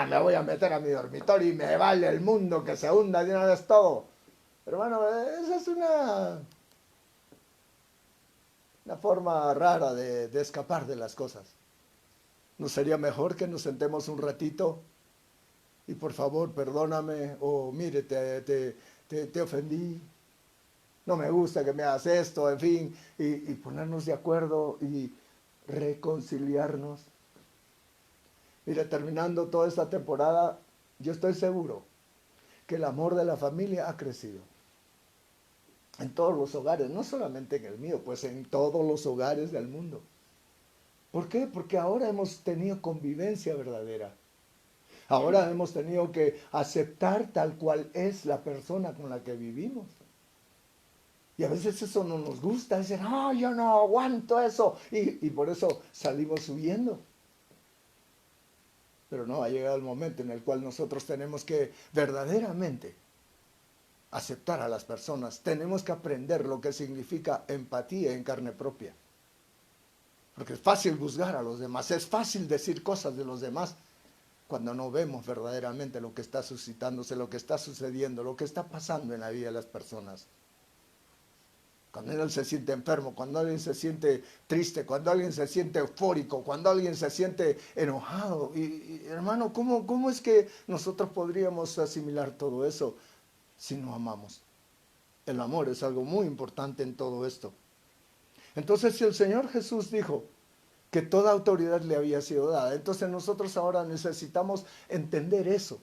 Me voy a meter a mi dormitorio y me vale el mundo que se hunda de una vez todo. Hermano, esa es una forma rara de escapar de las cosas. ¿No sería mejor que nos sentemos un ratito y por favor perdóname o mire, te ofendí? No me gusta que me hagas esto, en fin, y ponernos de acuerdo y reconciliarnos. Mira, terminando toda esta temporada, yo estoy seguro que el amor de la familia ha crecido. En todos los hogares, no solamente en el mío, pues en todos los hogares del mundo. ¿Por qué? Porque ahora hemos tenido convivencia verdadera. Ahora hemos tenido que aceptar tal cual es la persona con la que vivimos. Y a veces eso no nos gusta, decir, no, yo no aguanto eso. Y por eso salimos huyendo. Pero no, ha llegado el momento en el cual nosotros tenemos que verdaderamente aceptar a las personas. Tenemos que aprender lo que significa empatía en carne propia. Porque es fácil juzgar a los demás, es fácil decir cosas de los demás cuando no vemos verdaderamente lo que está suscitándose, lo que está sucediendo, lo que está pasando en la vida de las personas. Cuando alguien se siente enfermo, cuando alguien se siente triste, cuando alguien se siente eufórico, cuando alguien se siente enojado. Y hermano, ¿cómo es que nosotros podríamos asimilar todo eso si no amamos? El amor es algo muy importante en todo esto. Entonces, si el Señor Jesús dijo que toda autoridad le había sido dada, entonces nosotros ahora necesitamos entender eso.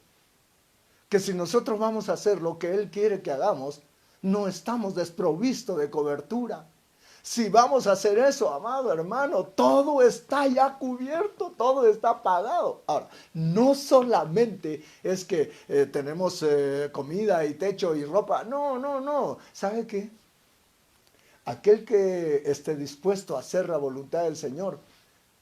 Que si nosotros vamos a hacer lo que Él quiere que hagamos, no estamos desprovistos de cobertura. Si vamos a hacer eso, amado hermano, todo está ya cubierto, todo está pagado. Ahora, no solamente es que tenemos comida y techo y ropa. No. ¿Sabe qué? Aquel que esté dispuesto a hacer la voluntad del Señor,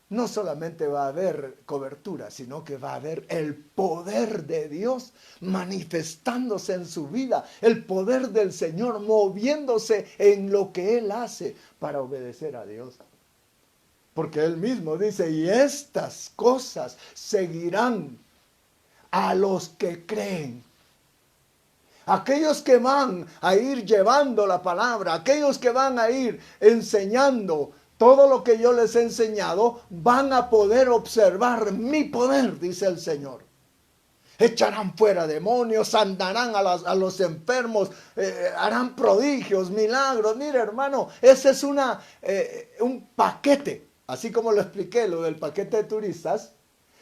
no solamente va a haber cobertura, sino que va a haber el poder de Dios manifestándose en su vida, el poder del Señor moviéndose en lo que Él hace para obedecer a Dios. Porque Él mismo dice, y estas cosas seguirán a los que creen. Aquellos que van a ir llevando la palabra, aquellos que van a ir enseñando todo lo que yo les he enseñado, van a poder observar mi poder, dice el Señor. Echarán fuera demonios, sanarán a los enfermos, harán prodigios, milagros. Mire, hermano, ese es un paquete. Así como lo expliqué, lo del paquete de turistas.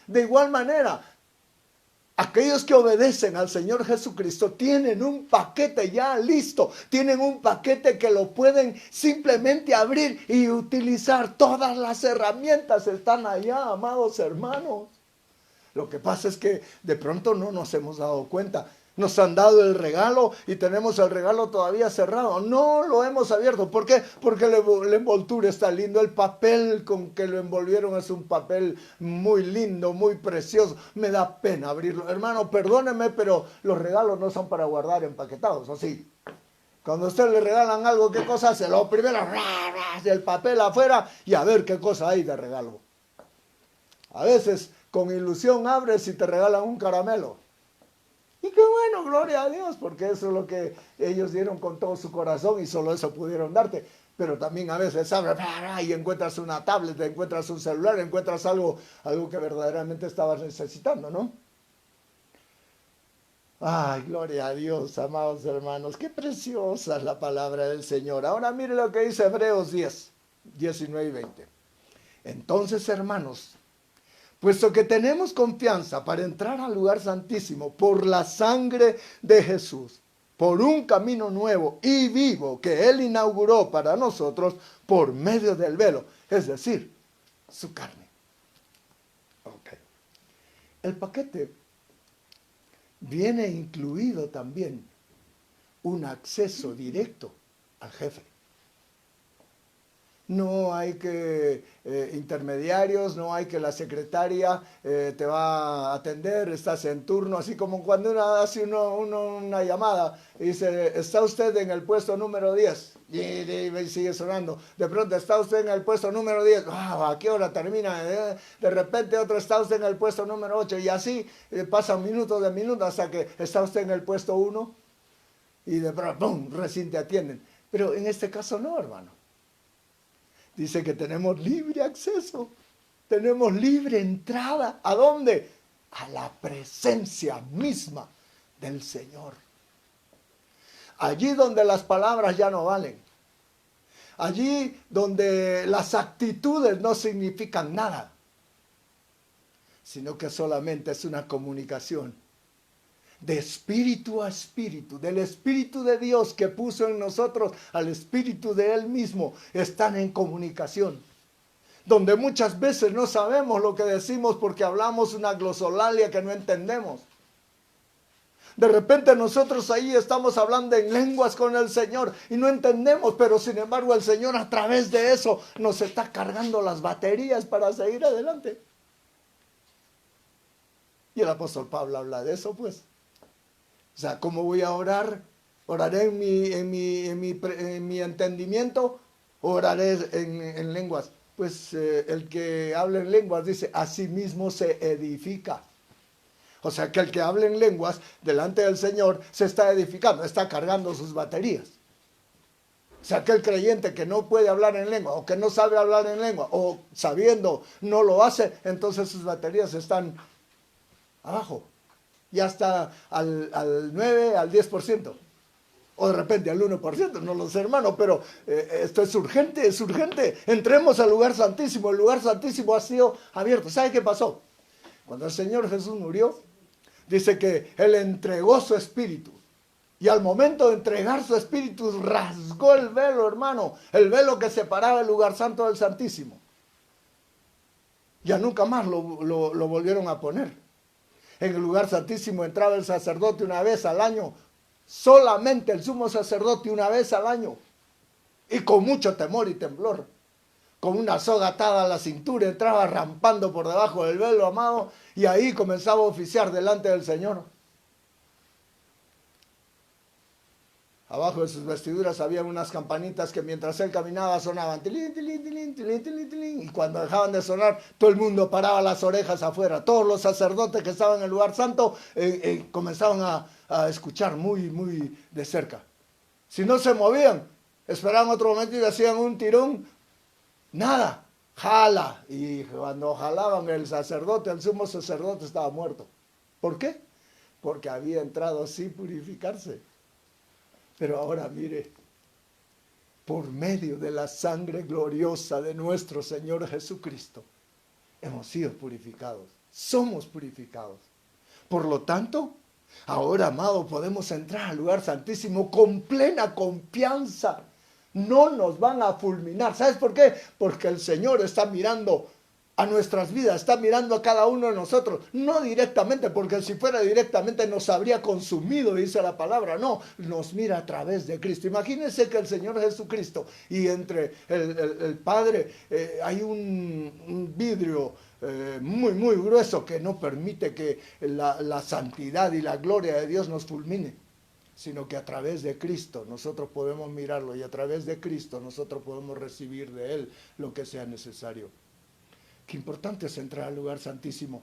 De igual manera, aquellos que obedecen al Señor Jesucristo tienen un paquete ya listo, tienen un paquete que lo pueden simplemente abrir y utilizar. Todas las herramientas están allá, amados hermanos. Lo que pasa es que de pronto no nos hemos dado cuenta. Nos han dado el regalo y tenemos el regalo todavía cerrado. No lo hemos abierto. ¿Por qué? Porque la envoltura está lindo. El papel con que lo envolvieron es un papel muy lindo, muy precioso. Me da pena abrirlo. Hermano, perdóneme, pero los regalos no son para guardar empaquetados, ¿o sí? Cuando a usted le regalan algo, ¿qué cosa hace? Lo primero, el papel afuera y a ver qué cosa hay de regalo. A veces, con ilusión abres y te regalan un caramelo. Y qué bueno, gloria a Dios, porque eso es lo que ellos dieron con todo su corazón y solo eso pudieron darte. Pero también a veces abres y encuentras una tablet, encuentras un celular, encuentras algo que verdaderamente estabas necesitando, ¿no? Ay, gloria a Dios, amados hermanos, qué preciosa es la palabra del Señor. Ahora mire lo que dice Hebreos 10, 19 y 20. Entonces, hermanos, puesto que tenemos confianza para entrar al lugar santísimo por la sangre de Jesús, por un camino nuevo y vivo que Él inauguró para nosotros por medio del velo, es decir, su carne. Okay. El paquete viene incluido también un acceso directo al jefe. No hay que intermediarios, no hay que la secretaria te va a atender, estás en turno, así como cuando uno hace una llamada y dice, está usted en el puesto número 10, y sigue sonando, de pronto está usted en el puesto número 10, ¿a qué hora termina? De repente otro, está usted en el puesto número 8, y así pasan minutos de minutos hasta que está usted en el puesto 1 y de pronto, ¡pum!, recién te atienden. Pero en este caso no, hermano. Dice que tenemos libre acceso, tenemos libre entrada. ¿A dónde? A la presencia misma del Señor. Allí donde las palabras ya no valen. Allí donde las actitudes no significan nada, sino que solamente es una comunicación de espíritu a espíritu, del Espíritu de Dios que puso en nosotros al Espíritu de Él mismo, están en comunicación. Donde muchas veces no sabemos lo que decimos porque hablamos una glosolalia que no entendemos. De repente nosotros ahí estamos hablando en lenguas con el Señor y no entendemos, pero sin embargo el Señor a través de eso nos está cargando las baterías para seguir adelante. Y el apóstol Pablo habla de eso, pues. O sea, ¿cómo voy a orar? ¿Oraré en mi entendimiento o oraré en lenguas? Pues el que habla en lenguas dice, a sí mismo se edifica. O sea, que el que habla en lenguas delante del Señor se está edificando, está cargando sus baterías. O sea, aquel creyente que no puede hablar en lengua o que no sabe hablar en lengua o sabiendo no lo hace, entonces sus baterías están abajo. Y hasta al 9, al 10%. O de repente al 1%, no lo sé, hermano, pero esto es urgente, es urgente. Entremos al lugar santísimo, el lugar santísimo ha sido abierto. ¿Sabe qué pasó? Cuando el Señor Jesús murió, dice que Él entregó su espíritu. Y al momento de entregar su espíritu, rasgó el velo, hermano. El velo que separaba el lugar santo del santísimo. Ya nunca más lo volvieron a poner. En el lugar santísimo entraba el sacerdote una vez al año. Solamente el sumo sacerdote una vez al año. Y con mucho temor y temblor. Con una soga atada a la cintura, entraba rampando por debajo del velo, amado, y ahí comenzaba a oficiar delante del Señor. Abajo de sus vestiduras había unas campanitas que mientras él caminaba sonaban. Tilín, tilín, tilín, tilín, tilín, tilín. Y cuando dejaban de sonar, todo el mundo paraba las orejas afuera. Todos los sacerdotes que estaban en el lugar santo comenzaban a escuchar muy, muy de cerca. Si no se movían, esperaban otro momento y hacían un tirón. Nada, jala. Y cuando jalaban el sacerdote, el sumo sacerdote estaba muerto. ¿Por qué? Porque había entrado sin purificarse. Pero ahora mire, por medio de la sangre gloriosa de nuestro Señor Jesucristo, hemos sido purificados, somos purificados. Por lo tanto, ahora, amado, podemos entrar al lugar santísimo con plena confianza. No nos van a fulminar. ¿Sabes por qué? Porque el Señor está mirando a nuestras vidas, está mirando a cada uno de nosotros, no directamente, porque si fuera directamente nos habría consumido, dice la palabra, no, nos mira a través de Cristo. Imagínense que el Señor Jesucristo y entre el Padre hay un vidrio muy, muy grueso que no permite que la santidad y la gloria de Dios nos fulmine, sino que a través de Cristo nosotros podemos mirarlo y a través de Cristo nosotros podemos recibir de Él lo que sea necesario. Qué importante es entrar al lugar santísimo.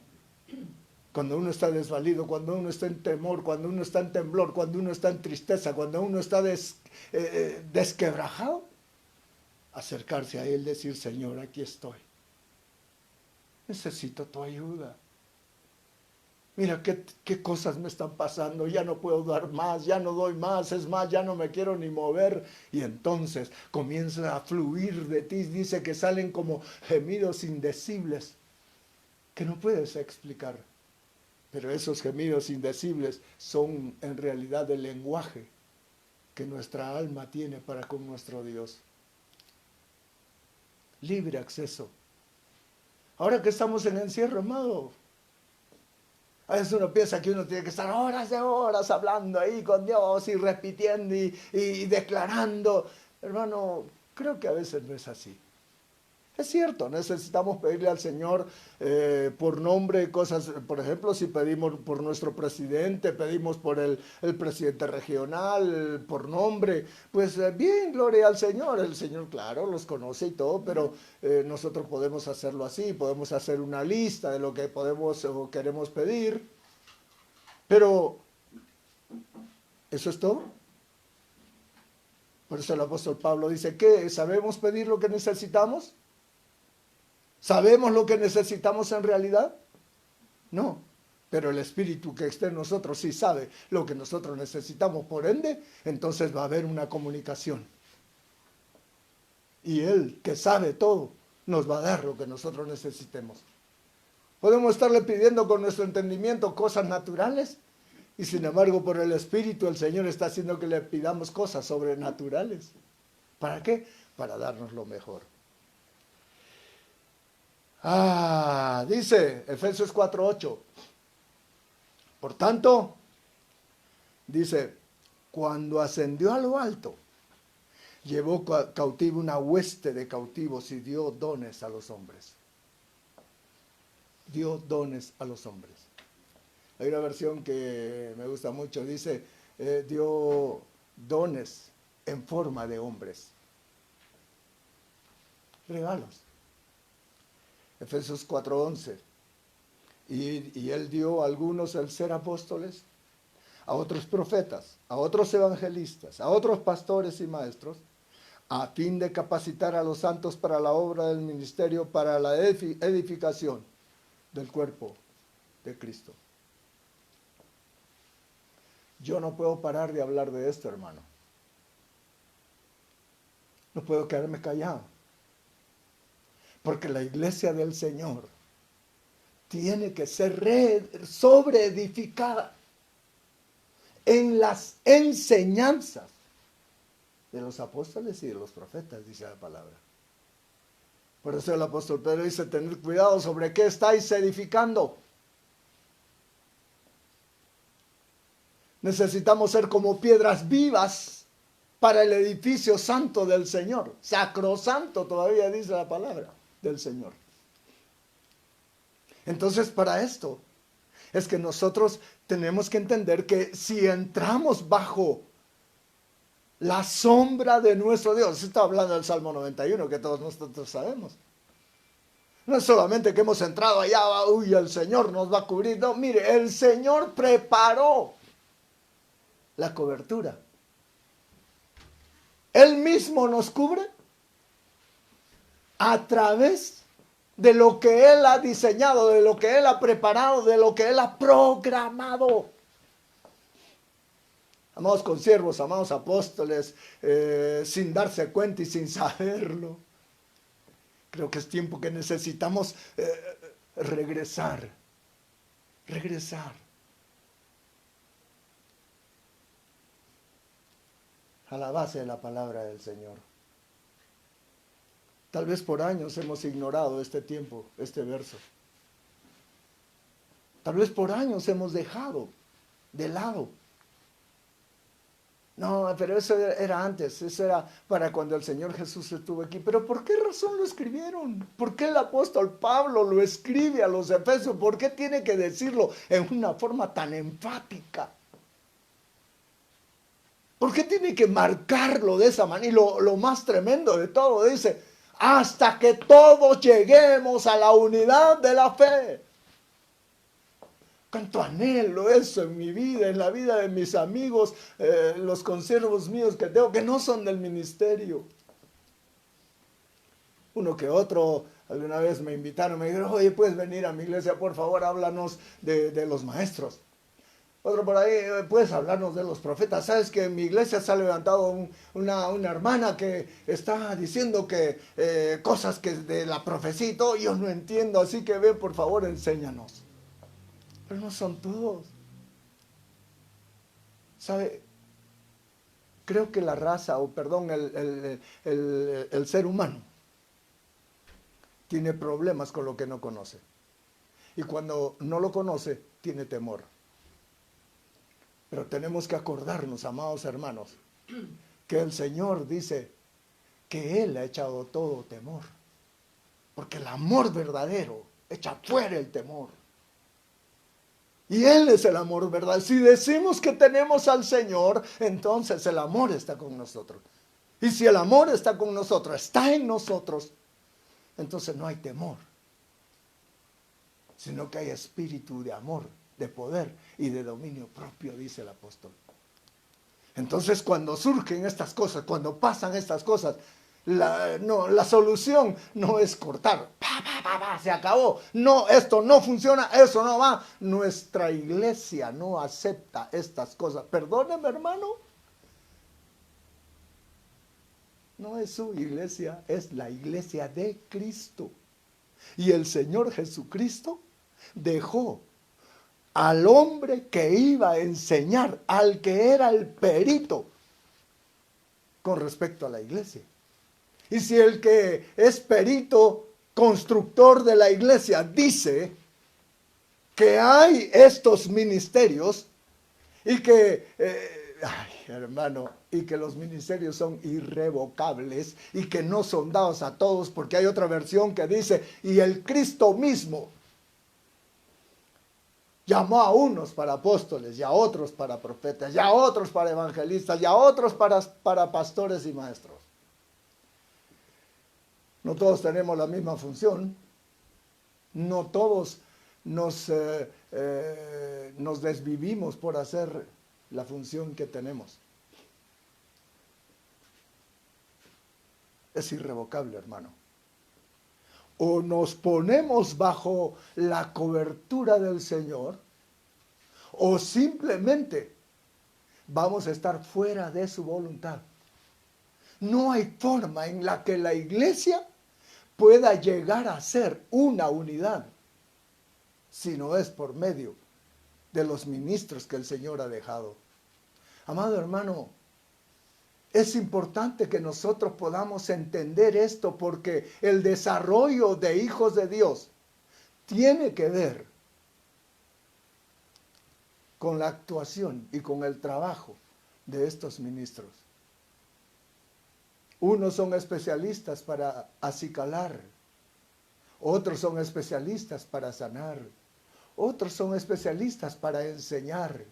Cuando uno está desvalido, cuando uno está en temor, cuando uno está en temblor, cuando uno está en tristeza, cuando uno está desquebrajado, acercarse a Él, decir, Señor, aquí estoy. Necesito tu ayuda. Mira qué cosas me están pasando, ya no puedo dar más, ya no doy más, es más, ya no me quiero ni mover. Y entonces comienza a fluir de ti, dice que salen como gemidos indecibles, que no puedes explicar. Pero esos gemidos indecibles son en realidad el lenguaje que nuestra alma tiene para con nuestro Dios. Libre acceso. Ahora que estamos en encierro, amado, a veces uno piensa que uno tiene que estar horas de horas hablando ahí con Dios y repitiendo y declarando. Hermano, creo que a veces no es así. Es cierto, necesitamos pedirle al Señor por nombre cosas, por ejemplo, si pedimos por nuestro presidente, pedimos por el presidente regional, por nombre, pues bien, gloria al Señor. El Señor, claro, los conoce y todo, pero nosotros podemos hacerlo así, podemos hacer una lista de lo que podemos o queremos pedir, pero ¿eso es todo? Por eso el apóstol Pablo dice, ¿qué? ¿Sabemos pedir lo que necesitamos? ¿Sabemos lo que necesitamos en realidad? No, pero el Espíritu que está en nosotros sí sabe lo que nosotros necesitamos. Por ende, entonces va a haber una comunicación. Y Él, que sabe todo, nos va a dar lo que nosotros necesitemos. Podemos estarle pidiendo con nuestro entendimiento cosas naturales y sin embargo por el Espíritu el Señor está haciendo que le pidamos cosas sobrenaturales. ¿Para qué? Para darnos lo mejor. Dice Efesios 4:8. Por tanto, dice, cuando ascendió a lo alto, llevó cautivo una hueste de cautivos y dio dones a los hombres. Dio dones a los hombres. Hay una versión que me gusta mucho, dice, dio dones en forma de hombres. Regalos. Efesios 4:11. Y él dio a algunos el ser apóstoles, a otros profetas, a otros evangelistas, a otros pastores y maestros, a fin de capacitar a los santos para la obra del ministerio, para la edificación del cuerpo de Cristo. Yo no puedo parar de hablar de esto, hermano. No puedo quedarme callado. Porque la iglesia del Señor tiene que ser sobreedificada en las enseñanzas de los apóstoles y de los profetas, dice la palabra. Por eso el apóstol Pedro dice, tened cuidado sobre qué estáis edificando. Necesitamos ser como piedras vivas para el edificio santo del Señor. Sacrosanto todavía dice la palabra del Señor. Entonces, para esto es que nosotros tenemos que entender que si entramos bajo la sombra de nuestro Dios, está hablando del Salmo 91, que todos nosotros sabemos. No es solamente que hemos entrado allá, uy, el Señor nos va a cubrir. No, mire, el Señor preparó la cobertura. Él mismo nos cubre a través de lo que Él ha diseñado, de lo que Él ha preparado, de lo que Él ha programado. Amados consiervos, amados apóstoles, sin darse cuenta y sin saberlo. Creo que es tiempo que necesitamos regresar a la base de la palabra del Señor. Tal vez por años hemos ignorado este tiempo, este verso. Tal vez por años hemos dejado de lado. No, pero eso era antes, eso era para cuando el Señor Jesús estuvo aquí. Pero ¿por qué razón lo escribieron? ¿Por qué el apóstol Pablo lo escribe a los Efesios? ¿Por qué tiene que decirlo en una forma tan enfática? ¿Por qué tiene que marcarlo de esa manera? Y lo más tremendo de todo dice, hasta que todos lleguemos a la unidad de la fe. Cuánto anhelo eso en mi vida, en la vida de mis amigos, los consiervos míos que tengo, que no son del ministerio. Uno que otro, alguna vez me invitaron, me dijeron, oye, ¿puedes venir a mi iglesia? Por favor, háblanos de los maestros. Otro por ahí, puedes hablarnos de los profetas. ¿Sabes que en mi iglesia se ha levantado una hermana que está diciendo que cosas que de la profecía y todo, yo no entiendo, así que ven, por favor, enséñanos. Pero no son todos. ¿Sabe? Creo que la raza, o perdón, el ser humano tiene problemas con lo que no conoce. Y cuando no lo conoce, tiene temor. Pero tenemos que acordarnos, amados hermanos, que el Señor dice que Él ha echado todo temor. Porque el amor verdadero echa fuera el temor. Y Él es el amor verdadero. Si decimos que tenemos al Señor, entonces el amor está con nosotros. Y si el amor está con nosotros, está en nosotros, entonces no hay temor, sino que hay espíritu de amor, de poder y de dominio propio, dice el apóstol. Entonces cuando surgen estas cosas, cuando pasan estas cosas, la solución no es cortar, se acabó, no, esto no funciona, eso no va. Nuestra iglesia no acepta estas cosas. Perdóneme, hermano, no es su iglesia, es la iglesia de Cristo. Y el Señor Jesucristo dejó al hombre que iba a enseñar, al que era el perito con respecto a la iglesia. Y si el que es perito, constructor de la iglesia, dice que hay estos ministerios y que, hermano, y que los ministerios son irrevocables y que no son dados a todos, porque hay otra versión que dice, y el Cristo mismo llamó a unos para apóstoles, y a otros para profetas, y a otros para evangelistas, y a otros para pastores y maestros. No todos tenemos la misma función, no todos nos desvivimos por hacer la función que tenemos. Es irrevocable, hermano. O nos ponemos bajo la cobertura del Señor, o simplemente vamos a estar fuera de su voluntad. No hay forma en la que la iglesia pueda llegar a ser una unidad, si no es por medio de los ministros que el Señor ha dejado. Amado hermano, es importante que nosotros podamos entender esto, porque el desarrollo de hijos de Dios tiene que ver con la actuación y con el trabajo de estos ministros. Unos son especialistas para acicalar, otros son especialistas para sanar, otros son especialistas para enseñar,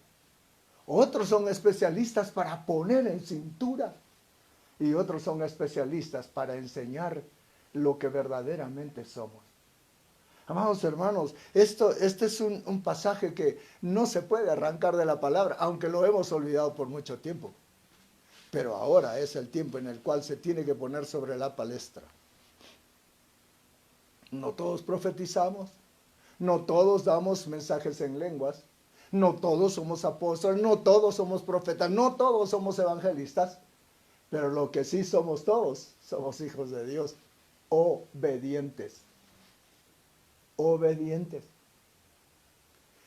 otros son especialistas para poner en cintura y otros son especialistas para enseñar lo que verdaderamente somos. Amados hermanos, este es un pasaje que no se puede arrancar de la palabra, aunque lo hemos olvidado por mucho tiempo. Pero ahora es el tiempo en el cual se tiene que poner sobre la palestra. No todos profetizamos, no todos damos mensajes en lenguas, no todos somos apóstoles, no todos somos profetas, no todos somos evangelistas, pero lo que sí somos todos, somos hijos de Dios, obedientes. Obedientes.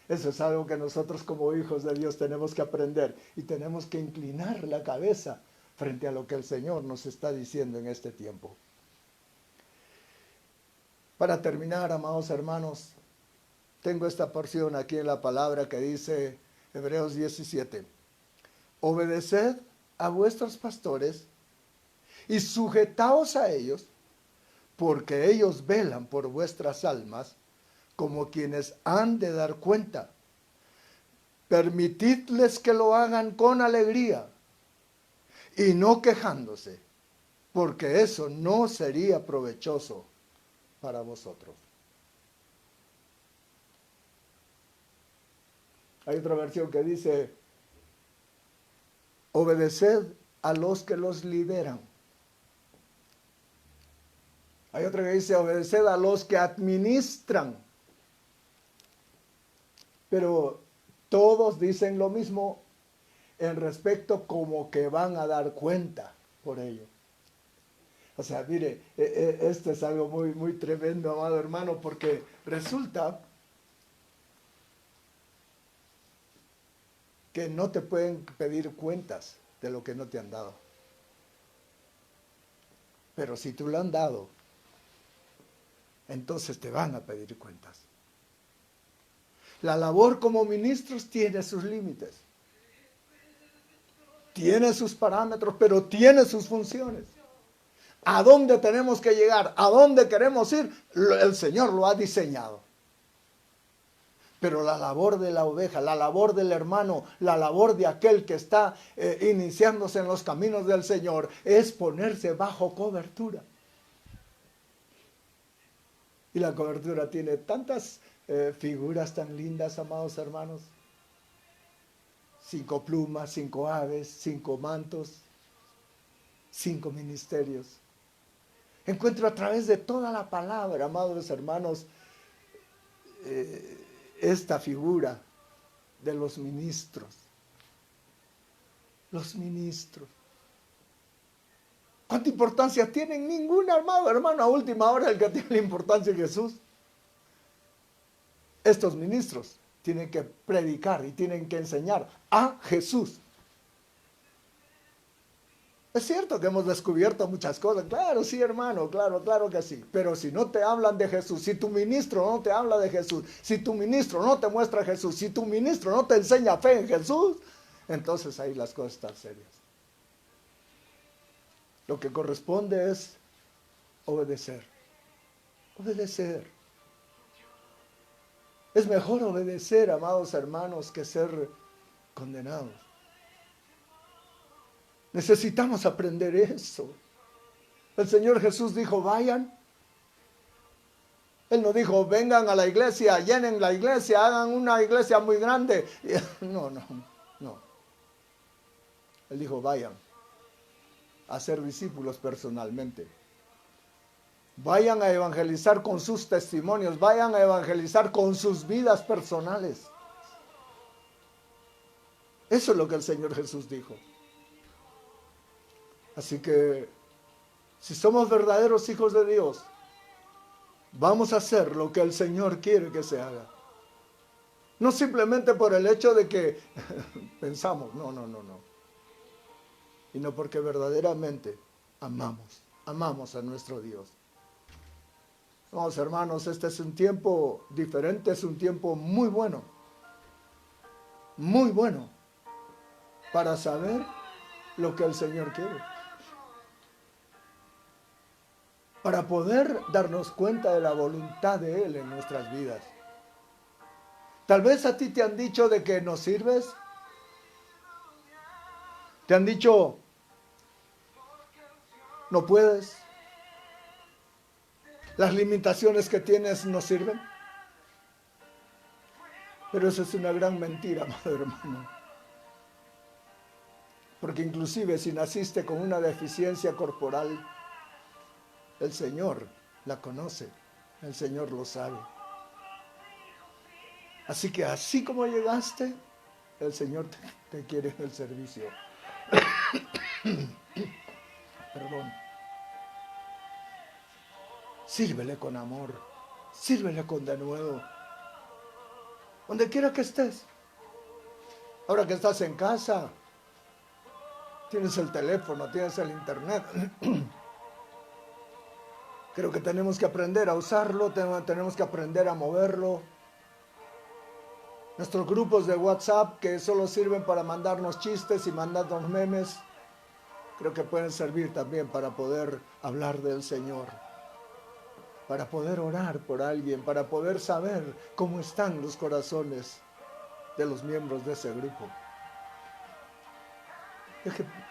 Eso es algo que nosotros como hijos de Dios tenemos que aprender y tenemos que inclinar la cabeza frente a lo que el Señor nos está diciendo en este tiempo. Para terminar, amados hermanos, tengo esta porción aquí en la palabra que dice Hebreos 17. Obedeced a vuestros pastores y sujetaos a ellos, porque ellos velan por vuestras almas como quienes han de dar cuenta. Permitidles que lo hagan con alegría y no quejándose, porque eso no sería provechoso para vosotros. Hay otra versión que dice, obedeced a los que los lideran. Hay otra que dice, obedeced a los que administran. Pero todos dicen lo mismo en respecto como que van a dar cuenta por ello. O sea, mire, esto es algo muy, muy tremendo, amado hermano, porque resulta que no te pueden pedir cuentas de lo que no te han dado. Pero si tú lo han dado, entonces te van a pedir cuentas. La labor como ministros tiene sus límites, tiene sus parámetros, pero tiene sus funciones. ¿A dónde tenemos que llegar? ¿A dónde queremos ir? El Señor lo ha diseñado. Pero la labor de la oveja, la labor del hermano, la labor de aquel que está iniciándose en los caminos del Señor es ponerse bajo cobertura. Y la cobertura tiene tantas figuras tan lindas, amados hermanos. 5 plumas, 5 aves, 5 mantos, 5 ministerios. Encuentro a través de toda la palabra, amados hermanos, esta figura de los ministros. Los ministros. ¿Cuánta importancia tienen? Ninguna, hermano. A última hora el que tiene la importancia es Jesús. Estos ministros tienen que predicar y tienen que enseñar a Jesús. Es cierto que hemos descubierto muchas cosas. Claro, sí, hermano, claro que sí. Pero si no te hablan de Jesús, si tu ministro no te habla de Jesús, si tu ministro no te muestra a Jesús, si tu ministro no te enseña fe en Jesús, entonces ahí las cosas están serias. Lo que corresponde es obedecer. Obedecer. Es mejor obedecer, amados hermanos, que ser condenados. Necesitamos aprender eso. El Señor Jesús dijo, vayan. Él no dijo, vengan a la iglesia, llenen la iglesia, hagan una iglesia muy grande. No. Él dijo, vayan a ser discípulos personalmente. Vayan a evangelizar con sus testimonios, vayan a evangelizar con sus vidas personales. Eso es lo que el Señor Jesús dijo. Así que, si somos verdaderos hijos de Dios, vamos a hacer lo que el Señor quiere que se haga. No simplemente por el hecho de que pensamos, no. Sino porque verdaderamente amamos a nuestro Dios. Vamos, hermanos, este es un tiempo diferente, es un tiempo muy bueno para saber lo que el Señor quiere. Para poder darnos cuenta de la voluntad de Él en nuestras vidas. Tal vez a ti te han dicho de que no sirves. Te han dicho, no puedes. Las limitaciones que tienes no sirven. Pero eso es una gran mentira, amado hermano. Porque inclusive si naciste con una deficiencia corporal, el Señor la conoce, el Señor lo sabe. Así que así como llegaste, el Señor te quiere en el servicio. Perdón. Sírvele con amor, sírvele con denuedo. Donde quiera que estés. Ahora que estás en casa, tienes el teléfono, tienes el internet. Creo que tenemos que aprender a usarlo, tenemos que aprender a moverlo. Nuestros grupos de WhatsApp que solo sirven para mandarnos chistes y mandarnos memes, creo que pueden servir también para poder hablar del Señor, para poder orar por alguien, para poder saber cómo están los corazones de los miembros de ese grupo.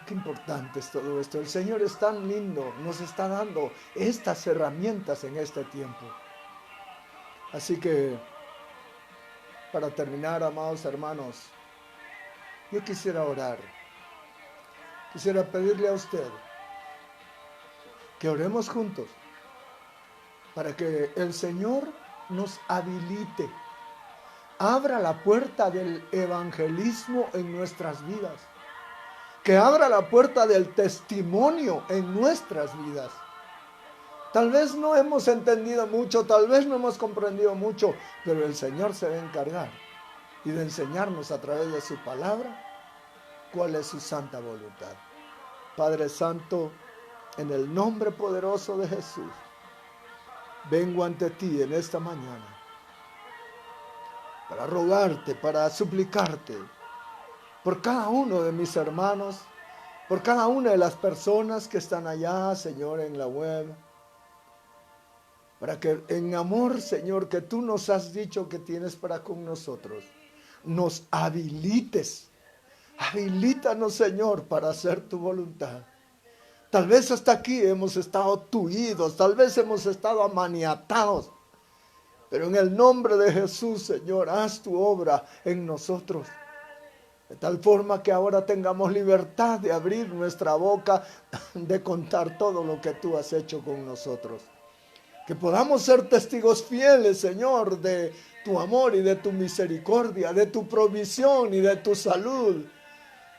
Qué importante es todo esto. El Señor es tan lindo, nos está dando estas herramientas en este tiempo. Así que, para terminar, amados hermanos, yo quisiera orar. Quisiera pedirle a usted que oremos juntos para que el Señor nos habilite, abra la puerta del evangelismo en nuestras vidas, que abra la puerta del testimonio en nuestras vidas. Tal vez no hemos entendido mucho, tal vez no hemos comprendido mucho, pero el Señor se va a encargar y de enseñarnos a través de su palabra cuál es su santa voluntad. Padre Santo, en el nombre poderoso de Jesús, vengo ante ti en esta mañana para rogarte, para suplicarte por cada uno de mis hermanos, por cada una de las personas que están allá, Señor, en la web, para que en amor, Señor, que tú nos has dicho que tienes para con nosotros, nos habilites. Habilítanos, Señor, para hacer tu voluntad. Tal vez hasta aquí hemos estado tuidos, tal vez hemos estado amaniatados, pero en el nombre de Jesús, Señor, haz tu obra en nosotros. De tal forma que ahora tengamos libertad de abrir nuestra boca, de contar todo lo que tú has hecho con nosotros. Que podamos ser testigos fieles, Señor, de tu amor y de tu misericordia, de tu provisión y de tu salud,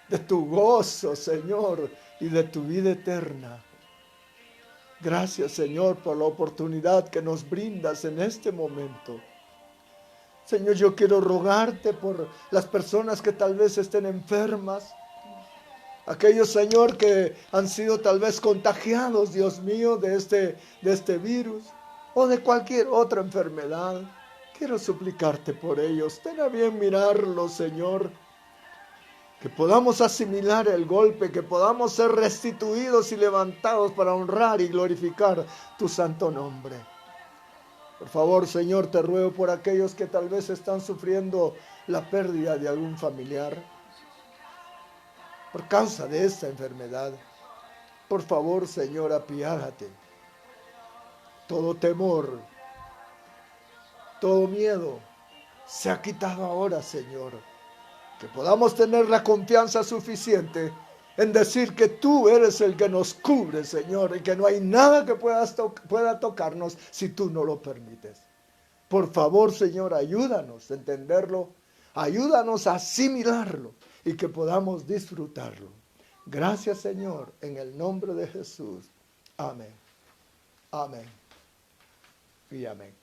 de tu gozo, Señor, y de tu vida eterna. Gracias, Señor, por la oportunidad que nos brindas en este momento. Señor, yo quiero rogarte por las personas que tal vez estén enfermas, aquellos, Señor, que han sido tal vez contagiados, Dios mío, de este virus o de cualquier otra enfermedad. Quiero suplicarte por ellos. Ten a bien mirarlos, Señor. Que podamos asimilar el golpe, que podamos ser restituidos y levantados para honrar y glorificar tu santo nombre. Por favor, Señor, te ruego por aquellos que tal vez están sufriendo la pérdida de algún familiar por causa de esta enfermedad. Por favor, Señor, apiádate. Todo temor, todo miedo se ha quitado ahora, Señor. Que podamos tener la confianza suficiente en decir que tú eres el que nos cubre, Señor, y que no hay nada que pueda tocarnos si tú no lo permites. Por favor, Señor, ayúdanos a entenderlo, ayúdanos a asimilarlo y que podamos disfrutarlo. Gracias, Señor, en el nombre de Jesús. Amén. Amén. Y amén.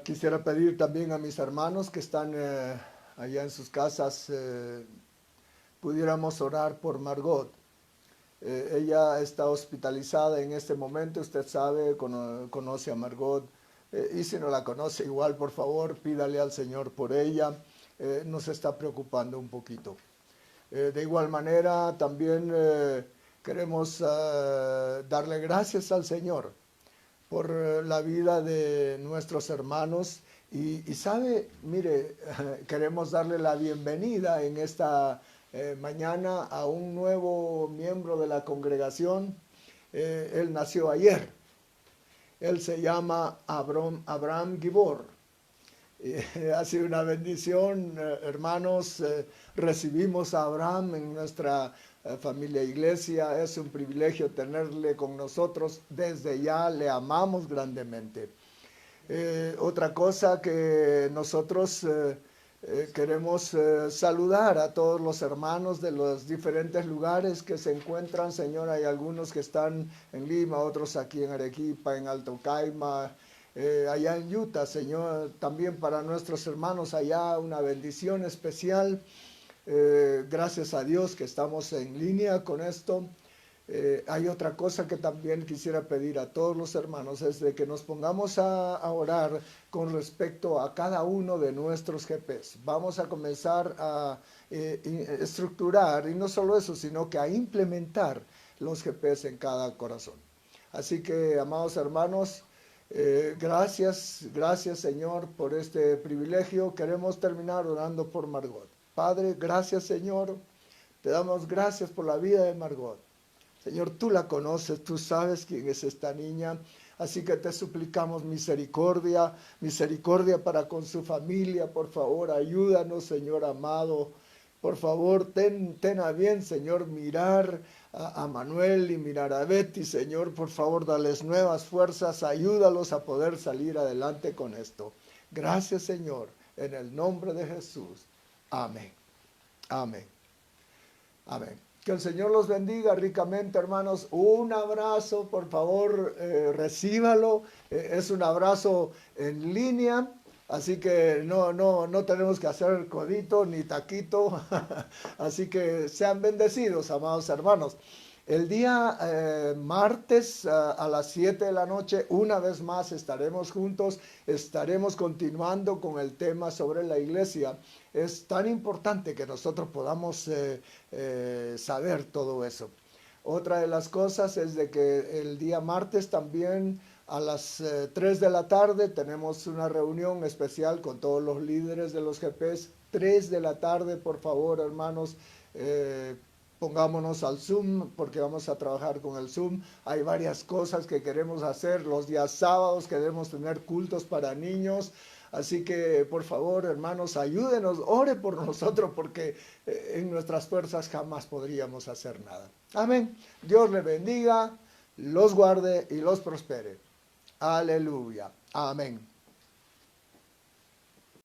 Quisiera pedir también a mis hermanos que están allá en sus casas, pudiéramos orar por Margot. Ella está hospitalizada en este momento, usted sabe, conoce a Margot, y si no la conoce igual, por favor, pídale al Señor por ella, nos está preocupando un poquito. De igual manera, también queremos darle gracias al Señor por la vida de nuestros hermanos y sabe, mire, queremos darle la bienvenida en esta mañana a un nuevo miembro de la congregación. Él nació ayer, él se llama Abraham Gibor. Ha sido una bendición, hermanos, recibimos a Abraham en nuestra familia iglesia, es un privilegio tenerle con nosotros, desde ya le amamos grandemente. Otra cosa que nosotros queremos saludar a todos los hermanos de los diferentes lugares que se encuentran, Señor, hay algunos que están en Lima, otros aquí en Arequipa, en Alto Caima, allá en Utah, Señor, también para nuestros hermanos allá una bendición especial. Gracias a Dios que estamos en línea con esto. Hay otra cosa que también quisiera pedir a todos los hermanos, es de que nos pongamos a orar con respecto a cada uno de nuestros GPs. Vamos a comenzar a estructurar, y no solo eso, sino que a implementar los GPs en cada corazón. Así que, amados hermanos, gracias Señor por este privilegio. Queremos terminar orando por Margot. Padre, gracias Señor, te damos gracias por la vida de Margot. Señor, tú la conoces, tú sabes quién es esta niña, así que te suplicamos misericordia, misericordia para con su familia, por favor, ayúdanos, Señor amado. Por favor, ten a bien, Señor, mirar a Manuel y mirar a Betty, Señor, por favor, dales nuevas fuerzas, ayúdalos a poder salir adelante con esto. Gracias, Señor, en el nombre de Jesús. Amén. Amén. Amén. Que el Señor los bendiga ricamente, hermanos. Un abrazo, por favor, recíbalo. Es un abrazo en línea, así que no tenemos que hacer codito ni taquito. Así que sean bendecidos, amados hermanos. El día martes a las 7 de la noche, una vez más estaremos juntos, estaremos continuando con el tema sobre la iglesia. Es tan importante que nosotros podamos saber todo eso. Otra de las cosas es de que el día martes también a las 3 de la tarde tenemos una reunión especial con todos los líderes de los GPs. 3 de la tarde, por favor, hermanos, pongámonos al Zoom porque vamos a trabajar con el Zoom. Hay varias cosas que queremos hacer. Los días sábados queremos tener cultos para niños. Así que, por favor, hermanos, ayúdenos, ore por nosotros porque en nuestras fuerzas jamás podríamos hacer nada. Amén. Dios les bendiga, los guarde y los prospere. Aleluya. Amén.